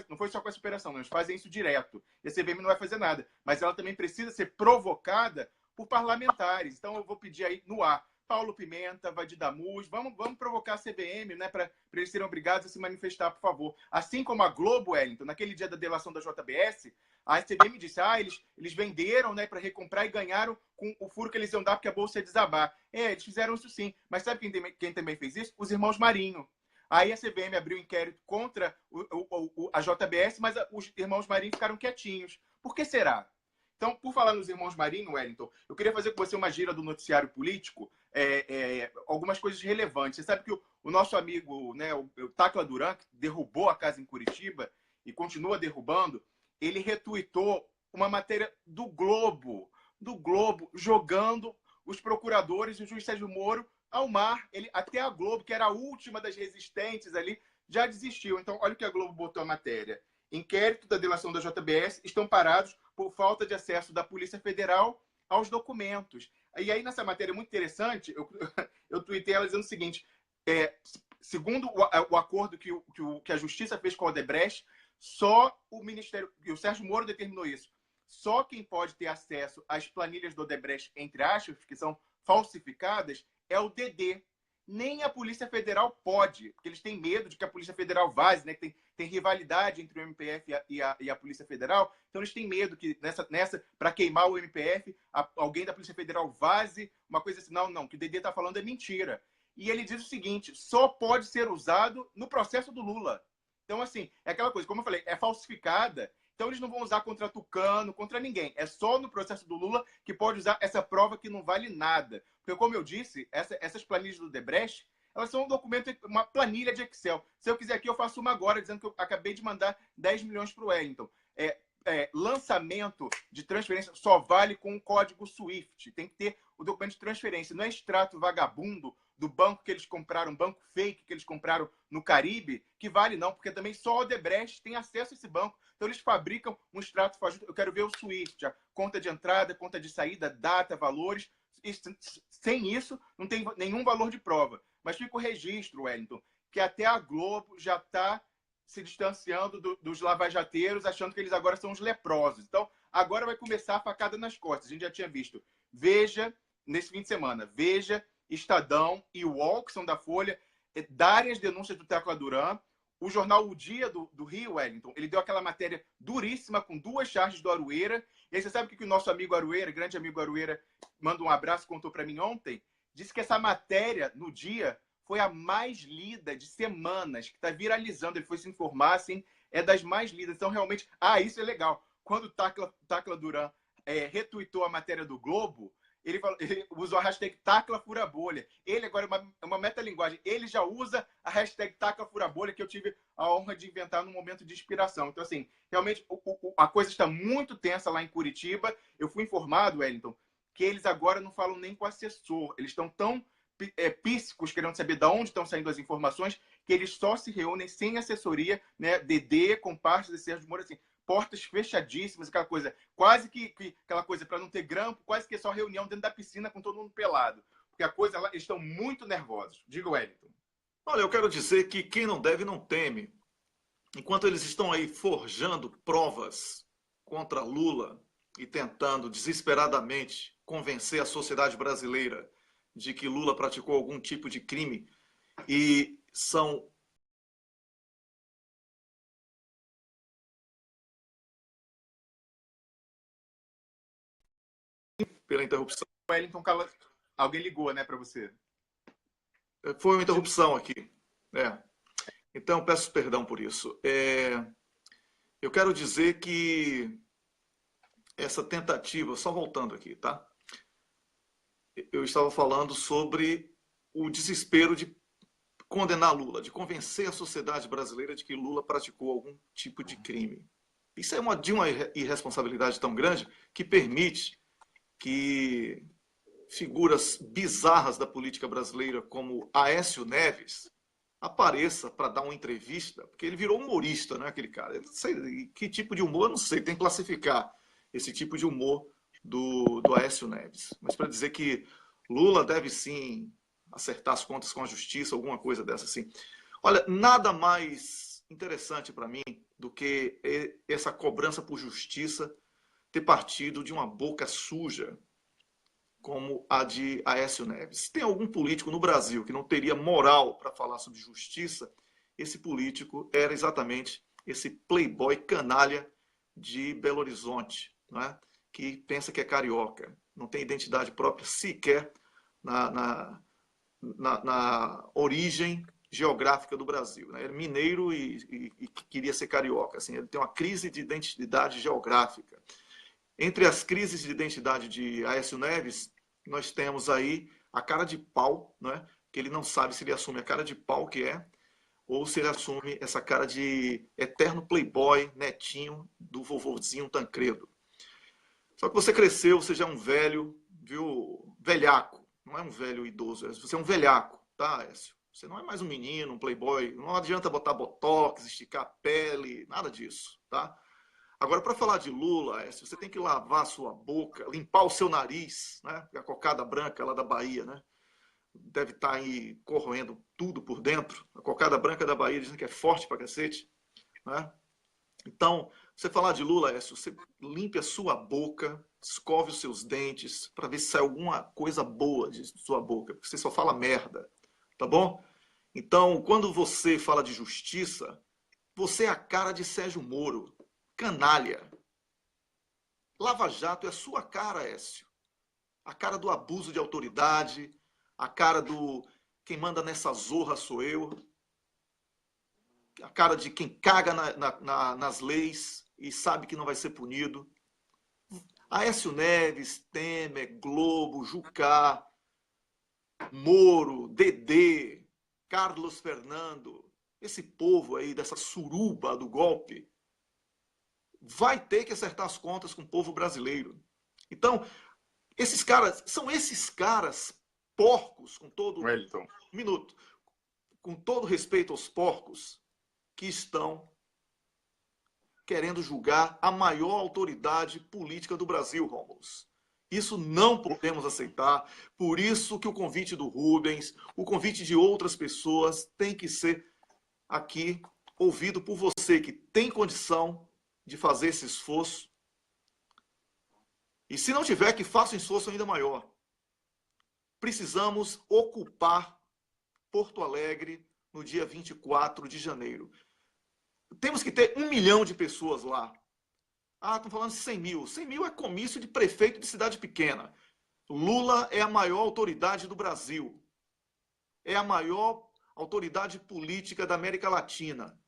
essa operação, eles fazem isso direto. E a CVM não vai fazer nada. Mas ela também precisa ser provocada por parlamentares. Então, eu vou pedir aí no ar. Paulo Pimenta, Vadir Damus, vamos provocar a CVM, né, para eles serem obrigados a se manifestar, por favor. Assim como a Globo, Wellington, naquele dia da delação da JBS, a CVM disse, eles venderam, né, para recomprar e ganharam com o furo que eles iam dar porque a bolsa ia desabar. Eles fizeram isso sim. Mas sabe quem também fez isso? Os irmãos Marinho. Aí a CVM abriu inquérito contra a JBS, mas os irmãos Marinho ficaram quietinhos. Por que será? Então, por falar nos irmãos Marinho, Wellington, eu queria fazer com você uma gira do noticiário político, algumas coisas relevantes. Você sabe que o nosso amigo, né, o Tacla Duran, que derrubou a casa em Curitiba e continua derrubando, ele retuitou uma matéria do Globo, jogando os procuradores e o juiz Sérgio Moro ao mar. Até a Globo, que era a última das resistentes ali, já desistiu. Então, olha o que a Globo botou a matéria. Inquérito da delação da JBS estão parados por falta de acesso da Polícia Federal aos documentos. E aí, nessa matéria muito interessante, eu tuitei ela dizendo o seguinte, segundo o acordo que a Justiça fez com a Odebrecht, só o Ministério, e o Sérgio Moro determinou isso, só quem pode ter acesso às planilhas do Odebrecht, entre aspas, que são falsificadas, é o DD. Nem a Polícia Federal pode, porque eles têm medo de que a Polícia Federal vaze, né? Que tem rivalidade entre o MPF e a Polícia Federal, então eles têm medo que nessa para queimar o MPF, alguém da Polícia Federal vaze, uma coisa assim, não, que o DD está falando é mentira. E ele diz o seguinte, só pode ser usado no processo do Lula. Então, assim, é aquela coisa, como eu falei, é falsificada, então eles não vão usar contra Tucano, contra ninguém. É só no processo do Lula que pode usar essa prova que não vale nada. Porque, como eu disse, essas planilhas do Odebrecht, elas são um documento, uma planilha de Excel. Se eu quiser aqui, eu faço uma agora, dizendo que eu acabei de mandar 10 milhões para o Wellington. Lançamento de transferência só vale com o código SWIFT. Tem que ter o documento de transferência. Não é extrato vagabundo do banco que eles compraram, banco fake que eles compraram no Caribe, que vale não, porque também só o Odebrecht tem acesso a esse banco. Então eles fabricam um extrato fajuto. Eu quero ver o SWIFT, a conta de entrada, conta de saída, data, valores. Sem isso, não tem nenhum valor de prova. Mas fica o registro, Wellington, que até a Globo já está se distanciando dos lavajateiros, achando que eles agora são os leprosos. Então, agora vai começar a facada nas costas. A gente já tinha visto Veja, nesse fim de semana, Veja, Estadão e o UOL, que são da Folha, darem as denúncias do Tacla Duran. O jornal O Dia do Rio, Wellington, ele deu aquela matéria duríssima com 2 charges do Arueira. E aí você sabe o que o nosso amigo Arueira, grande amigo Arueira, manda um abraço, contou para mim ontem? Disse que essa matéria, no Dia, foi a mais lida de semanas, que está viralizando. Ele foi se informar, assim, é das mais lidas. Então, realmente, isso é legal. Quando o Tacla Duran retuitou a matéria do Globo, ele usou a hashtag Tacla Fura Bolha. Ele agora é uma metalinguagem. Ele já usa a hashtag Tacla Fura Bolha, que eu tive a honra de inventar num momento de inspiração. Então, assim, realmente, a coisa está muito tensa lá em Curitiba. Eu fui informado, Wellington, que eles agora não falam nem com o assessor. Eles estão tão píssicos, querendo saber de onde estão saindo as informações, que eles só se reúnem sem assessoria, né? DD, comparsa de Sérgio Moro, assim, portas fechadíssimas, aquela coisa, quase que aquela coisa para não ter grampo, quase que é só reunião dentro da piscina com todo mundo pelado. Porque a coisa lá, eles estão muito nervosos. Diga, Wellington. Olha, eu quero dizer que quem não deve não teme. Enquanto eles estão aí forjando provas contra Lula e tentando desesperadamente convencer a sociedade brasileira de que Lula praticou algum tipo de crime e são pela interrupção. Wellington, alguém ligou, né, para você? Foi uma interrupção aqui. Então, peço perdão por isso. Eu quero dizer que essa tentativa, só voltando aqui, tá? Eu estava falando sobre o desespero de condenar Lula, de convencer a sociedade brasileira de que Lula praticou algum tipo de crime. Isso é de uma irresponsabilidade tão grande que permite que figuras bizarras da política brasileira, como Aécio Neves, apareça para dar uma entrevista, porque ele virou humorista, né, aquele cara. Eu não sei que tipo de humor, eu não sei, tem que classificar esse tipo de humor do Aécio Neves. Mas para dizer que Lula deve sim acertar as contas com a justiça, alguma coisa dessa assim. Olha, nada mais interessante para mim do que essa cobrança por justiça ter partido de uma boca suja como a de Aécio Neves. Se tem algum político no Brasil que não teria moral para falar sobre justiça, esse político era exatamente esse playboy canalha de Belo Horizonte, né? Que pensa que é carioca, não tem identidade própria sequer na origem geográfica do Brasil. Né? Ele é mineiro e queria ser carioca. Assim, ele tem uma crise de identidade geográfica. Entre as crises de identidade de Aécio Neves, nós temos aí a cara de pau, né? Que ele não sabe se ele assume a cara de pau que é, ou se ele assume essa cara de eterno playboy, netinho do vovozinho Tancredo. Só que você cresceu, você já é um velho, viu? Velhaco. Não é um velho idoso, você é um velhaco, tá, Aécio? Você não é mais um menino, um playboy. Não adianta botar botox, esticar a pele, nada disso, tá? Agora, para falar de Lula, Aécio, você tem que lavar a sua boca, limpar o seu nariz, né? A cocada branca lá da Bahia, né? Deve estar aí corroendo tudo por dentro. A cocada branca da Bahia dizendo que é forte pra cacete, né? Então, você falar de Lula, Aécio, você limpe a sua boca, escove os seus dentes, para ver se sai alguma coisa boa de sua boca, porque você só fala merda, tá bom? Então, quando você fala de justiça, você é a cara de Sérgio Moro. Canalha. Lava Jato é a sua cara, Aécio. A cara do abuso de autoridade, a cara do quem manda nessa zorra sou eu, a cara de quem caga nas leis e sabe que não vai ser punido. Aécio Neves, Temer, Globo, Jucá, Moro, Dedê, Carlos Fernando, esse povo aí dessa suruba do golpe, vai ter que acertar as contas com o povo brasileiro. Então, esses caras porcos, com todo Wellington. minuto, com todo respeito aos porcos que estão querendo julgar a maior autoridade política do Brasil, Rômulo. Isso não podemos aceitar. Por isso que o convite do Rubens, o convite de outras pessoas tem que ser aqui ouvido por você que tem condição de fazer esse esforço. E se não tiver, que faça um esforço ainda maior. Precisamos ocupar Porto Alegre no dia 24 de janeiro. Temos que ter 1 milhão de pessoas lá. Ah, estão falando de 100 mil. 100 mil é comício de prefeito de cidade pequena. Lula é a maior autoridade do Brasil. É a maior autoridade política da América Latina.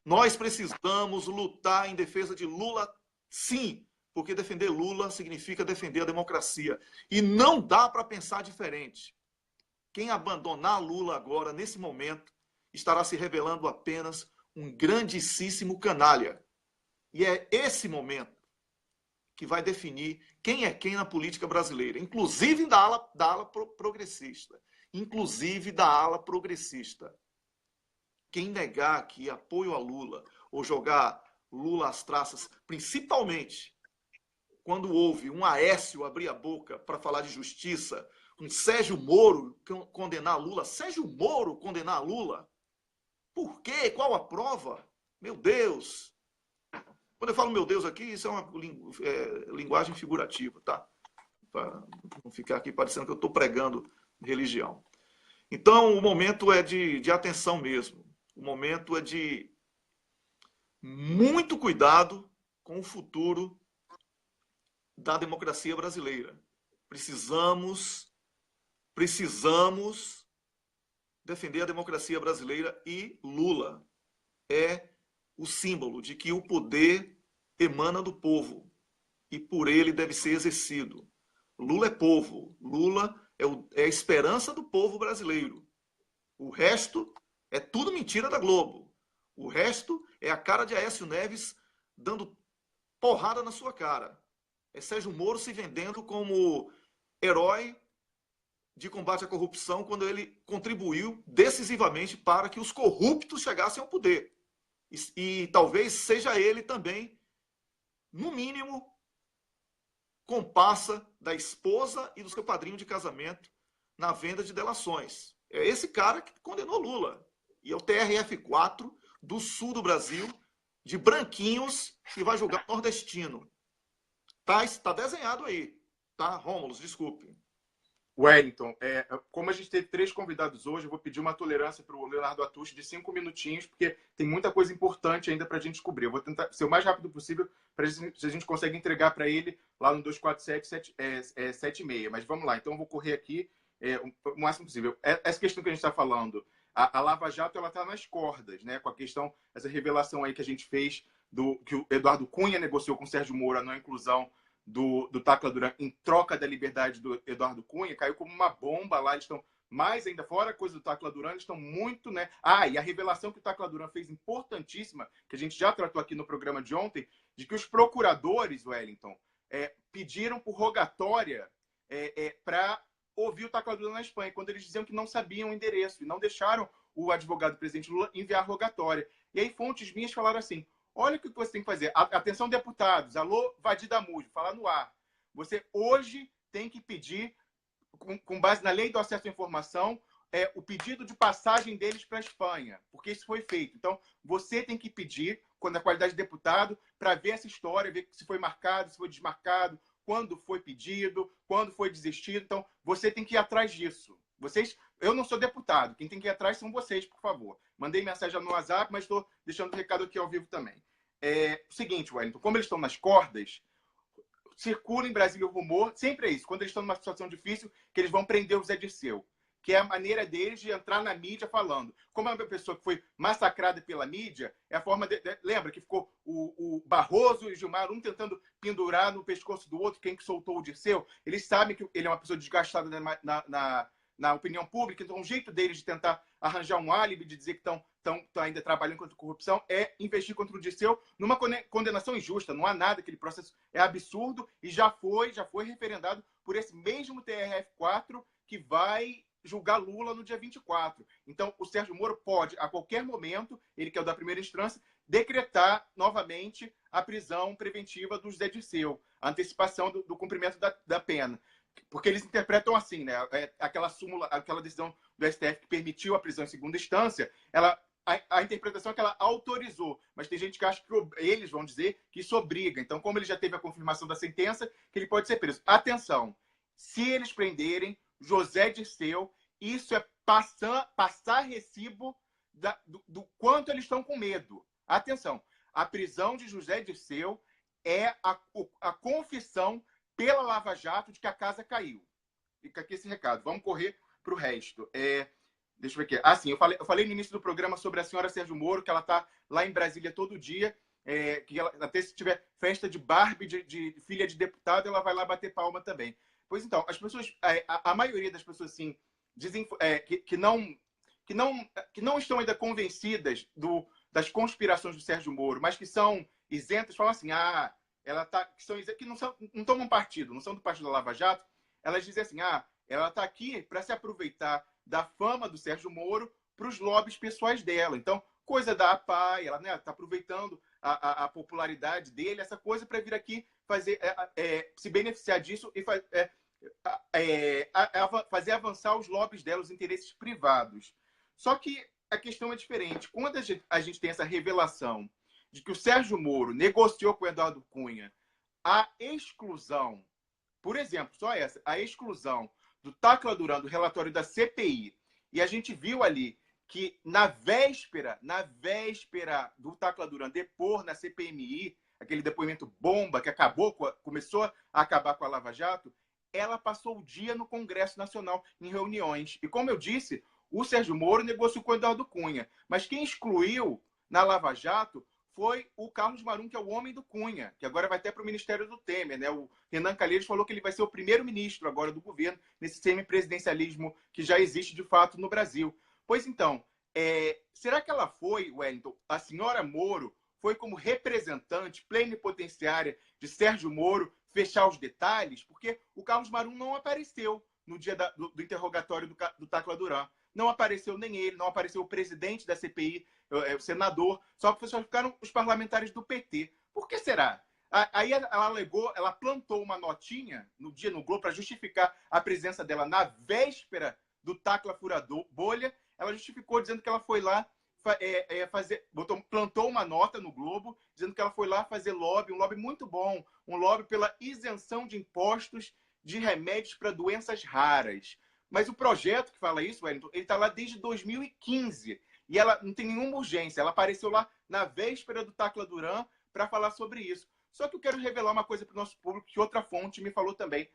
Nós precisamos lutar em defesa de Lula, sim, porque defender Lula significa defender a democracia. E não dá para pensar diferente. Quem abandonar Lula agora, nesse momento, estará se revelando apenas um grandíssimo canalha. E é esse momento que vai definir quem é quem na política brasileira, inclusive da ala progressista. Inclusive da ala progressista. Quem negar aqui apoio a Lula ou jogar Lula às traças, principalmente quando houve um Aécio abrir a boca para falar de justiça, um Sérgio Moro condenar Lula. Sérgio Moro condenar Lula? Por quê? Qual a prova? Meu Deus! Quando eu falo meu Deus aqui, isso é uma linguagem figurativa, tá? Para não ficar aqui parecendo que eu estou pregando religião. Então, o momento é de atenção mesmo. O momento é de muito cuidado com o futuro da democracia brasileira. Precisamos defender a democracia brasileira e Lula é o símbolo de que o poder emana do povo e por ele deve ser exercido. Lula é povo, Lula é a esperança do povo brasileiro. O resto é tudo mentira da Globo. O resto é a cara de Aécio Neves dando porrada na sua cara. É Sérgio Moro se vendendo como herói de combate à corrupção quando ele contribuiu decisivamente para que os corruptos chegassem ao poder. E talvez seja ele também, no mínimo, comparsa da esposa e do seu padrinho de casamento na venda de delações. É esse cara que condenou Lula. E é o TRF4 do sul do Brasil, de branquinhos, que vai julgar o nordestino. Tá desenhado aí. Tá, Rômulo, desculpe. Wellington, como a gente teve 3 convidados hoje, eu vou pedir uma tolerância para o Leonardo Atush de 5 minutinhos, porque tem muita coisa importante ainda para a gente cobrir. Eu vou tentar ser o mais rápido possível para ver se a gente consegue entregar para ele lá no 247-76. Mas vamos lá, então eu vou correr aqui o máximo possível. Essa questão que a gente está falando, a Lava Jato está nas cordas, né? Com a questão, essa revelação aí que a gente fez, que o Eduardo Cunha negociou com o Sérgio Moro a não inclusão do Tacla Duran em troca da liberdade do Eduardo Cunha, caiu como uma bomba lá. Eles estão mais ainda fora a coisa do Tacla Duran, eles estão muito, né? E a revelação que o Tacla Duran fez, importantíssima, que a gente já tratou aqui no programa de ontem, de que os procuradores, Wellington, pediram por rogatória para ouvir o Tacla Duran na Espanha, quando eles diziam que não sabiam o endereço e não deixaram o advogado do presidente Lula enviar rogatória. E aí fontes minhas falaram assim: olha o que você tem que fazer. Atenção, deputados. Alô, Vadir Damujo, falar no ar. Você hoje tem que pedir, com base na lei do acesso à informação, o pedido de passagem deles para a Espanha, porque isso foi feito. Então, você tem que pedir, quando a qualidade de deputado, para ver essa história, ver se foi marcado, se foi desmarcado, quando foi pedido, quando foi desistido. Então, você tem que ir atrás disso. Eu não sou deputado, quem tem que ir atrás são vocês, por favor. Mandei mensagem no WhatsApp, mas estou deixando o recado aqui ao vivo também. O seguinte, Wellington, como eles estão nas cordas, circula em Brasília o rumor, sempre é isso, quando eles estão numa situação difícil, que eles vão prender o Zé Dirceu, que é a maneira deles de entrar na mídia falando. Como é uma pessoa que foi massacrada pela mídia, é a forma lembra que ficou o Barroso e o Gilmar, um tentando pendurar no pescoço do outro quem que soltou o Dirceu. Eles sabem que ele é uma pessoa desgastada na opinião pública, então o jeito deles de tentar arranjar um álibi, de dizer que estão ainda trabalhando contra a corrupção, é investir contra o Dirceu numa condenação injusta. Não há nada, aquele processo é absurdo e já foi referendado por esse mesmo TRF4 que vai julgar Lula no dia 24. Então, o Sérgio Moro pode, a qualquer momento, ele que é o da primeira instância, decretar novamente a prisão preventiva do Zé Dirceu, a antecipação do cumprimento da pena. Porque eles interpretam assim, né? Aquela decisão do STF que permitiu a prisão em segunda instância, a interpretação é que ela autorizou, mas tem gente que acha que eles vão dizer que isso obriga. Então, como ele já teve a confirmação da sentença, que ele pode ser preso. Atenção, se eles prenderem José Dirceu, isso é passar recibo do quanto eles estão com medo. Atenção, a prisão de José Dirceu é a confissão pela Lava Jato de que a casa caiu. Fica aqui esse recado. Vamos correr para o resto. Deixa eu ver aqui. Sim, eu falei no início do programa sobre a senhora Sérgio Moro, que ela está lá em Brasília todo dia, que ela, até se tiver festa de Barbie, de filha de deputado, ela vai lá bater palma também. Pois então, as pessoas, a maioria das pessoas assim, que não estão ainda convencidas das conspirações do Sérgio Moro, mas que são isentas, falam assim: que não tomam partido, não são do partido da Lava Jato, elas dizem assim, ela está aqui para se aproveitar da fama do Sérgio Moro para os lobbies pessoais dela. Então, coisa da APAI, ela está aproveitando a popularidade dele, essa coisa, para vir aqui se beneficiar disso e fazer avançar os lobbies dela, os interesses privados. Só que a questão é diferente. Quando a gente tem essa revelação de que o Sérgio Moro negociou com o Eduardo Cunha a exclusão, por exemplo, só essa, a exclusão do Tacla Duran do relatório da CPI, e a gente viu ali que na véspera do Tacla Duran depor na CPMI, aquele depoimento bomba que começou a acabar com a Lava Jato, ela passou o dia no Congresso Nacional em reuniões. E como eu disse, o Sérgio Moro negociou com o Eduardo Cunha, mas quem excluiu na Lava Jato foi o Carlos Marum, que é o homem do Cunha, que agora vai até para o Ministério do Temer, né? O Renan Calheiros falou que ele vai ser o primeiro-ministro agora do governo, nesse semipresidencialismo que já existe de fato no Brasil. Pois então, será que ela foi, Wellington, a senhora Moro, foi como representante plenipotenciária de Sérgio Moro fechar os detalhes? Porque o Carlos Marum não apareceu no dia do interrogatório do Tacla Duran. Não apareceu nem ele, não apareceu o presidente da CPI, o senador, só ficaram os parlamentares do PT. Por que será? Aí ela alegou, ela plantou uma notinha no Globo para justificar a presença dela na véspera do Tacla Furador Bolha. Ela justificou dizendo que ela foi lá plantou uma nota no Globo dizendo que ela foi lá fazer lobby, um lobby muito bom, um lobby pela isenção de impostos de remédios para doenças raras. Mas o projeto que fala isso, Wellington, ele está lá desde 2015 e ela não tem nenhuma urgência. Ela apareceu lá na véspera do Tacla Duran para falar sobre isso. Só que eu quero revelar uma coisa para o nosso público que outra fonte me falou também.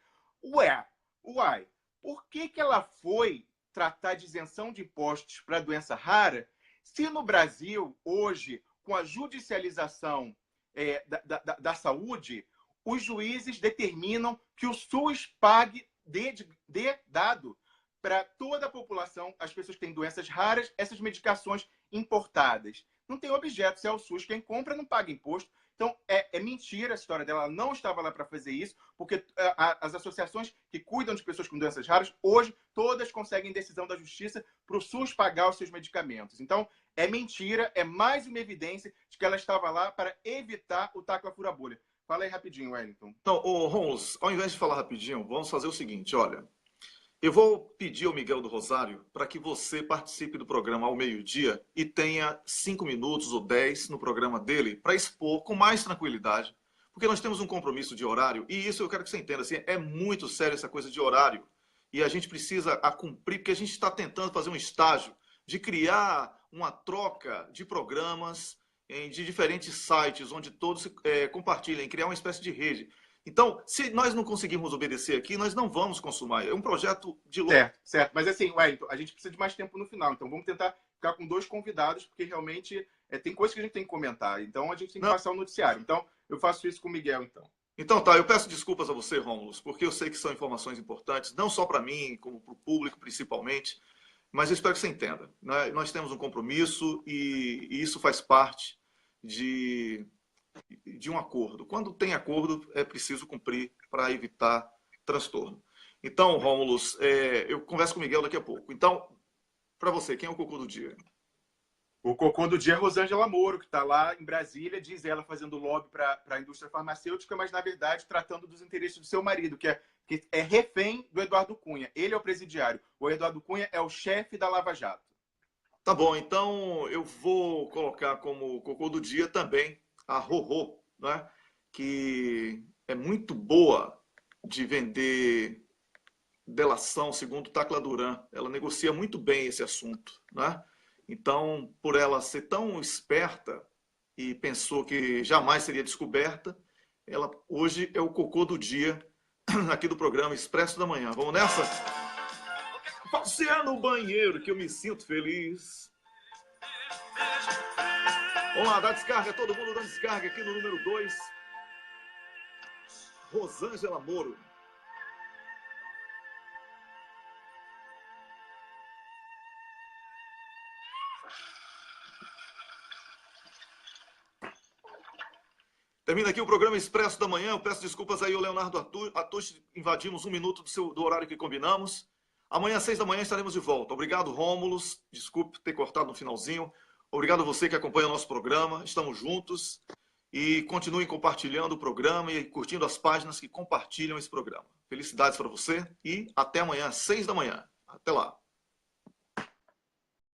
Por que ela foi tratar de isenção de impostos para doença rara se no Brasil, hoje, com a judicialização da saúde, os juízes determinam que o SUS pague dado para toda a população, as pessoas que têm doenças raras, essas medicações importadas. Não tem objeto, se é o SUS quem compra, não paga imposto. Então, é mentira a história dela. Ela não estava lá para fazer isso, porque as associações que cuidam de pessoas com doenças raras, hoje, todas conseguem decisão da justiça para o SUS pagar os seus medicamentos. Então, é mentira, é mais uma evidência de que ela estava lá para evitar o Tacla Fura-Bolha. Fala aí rapidinho, Wellington. Então, Romulo, ao invés de falar rapidinho, vamos fazer o seguinte, olha. Eu vou pedir ao Miguel do Rosário para que você participe do programa ao meio-dia e tenha 5 minutos ou 10 no programa dele para expor com mais tranquilidade, porque nós temos um compromisso de horário e isso eu quero que você entenda, assim, é muito sério essa coisa de horário e a gente precisa cumprir, porque a gente está tentando fazer um estágio de criar uma troca de programas de diferentes sites onde todos compartilhem, criar uma espécie de rede. Então, se nós não conseguirmos obedecer aqui, nós não vamos consumar. É um projeto de longo. Certo. Mas assim, Wellington, a gente precisa de mais tempo no final. Então, vamos tentar ficar com 2 convidados, porque realmente tem coisas que a gente tem que comentar. Então, a gente tem que passar o noticiário. Então, eu faço isso com o Miguel, então. Então, tá. Eu peço desculpas a você, Rômulo, porque eu sei que são informações importantes, não só para mim, como para o público, principalmente. Mas eu espero que você entenda, né? Nós temos um compromisso e isso faz parte de um acordo. Quando tem acordo, é preciso cumprir para evitar transtorno. Então, Rômulo, eu converso com o Miguel daqui a pouco. Então, para você, quem é o cocô do dia? O cocô do dia é Rosângela Moro, que está lá em Brasília, diz ela fazendo lobby para a indústria farmacêutica, mas, na verdade, tratando dos interesses do seu marido, que é refém do Eduardo Cunha. Ele é o presidiário. O Eduardo Cunha é o chefe da Lava Jato. Tá bom, então eu vou colocar como cocô do dia também a Rorô, né? Que é muito boa de vender delação, segundo Tacla Duran. Ela negocia muito bem esse assunto, né? Então, por ela ser tão esperta e pensou que jamais seria descoberta, ela hoje é o cocô do dia aqui do programa Expresso da Manhã. Vamos nessa? Passear no banheiro que eu me sinto feliz. Vamos lá, dá descarga, todo mundo dando descarga aqui no número 2. Rosângela Moro. Termina aqui o programa Expresso da Manhã. Eu peço desculpas aí ao Leonardo Atush, invadimos 1 minuto do horário que combinamos. Amanhã, às 6 da manhã, estaremos de volta. Obrigado, Rômulus. Desculpe ter cortado no finalzinho. Obrigado a você que acompanha o nosso programa. Estamos juntos. E continuem compartilhando o programa e curtindo as páginas que compartilham esse programa. Felicidades para você e até amanhã, às 6 da manhã. Até lá.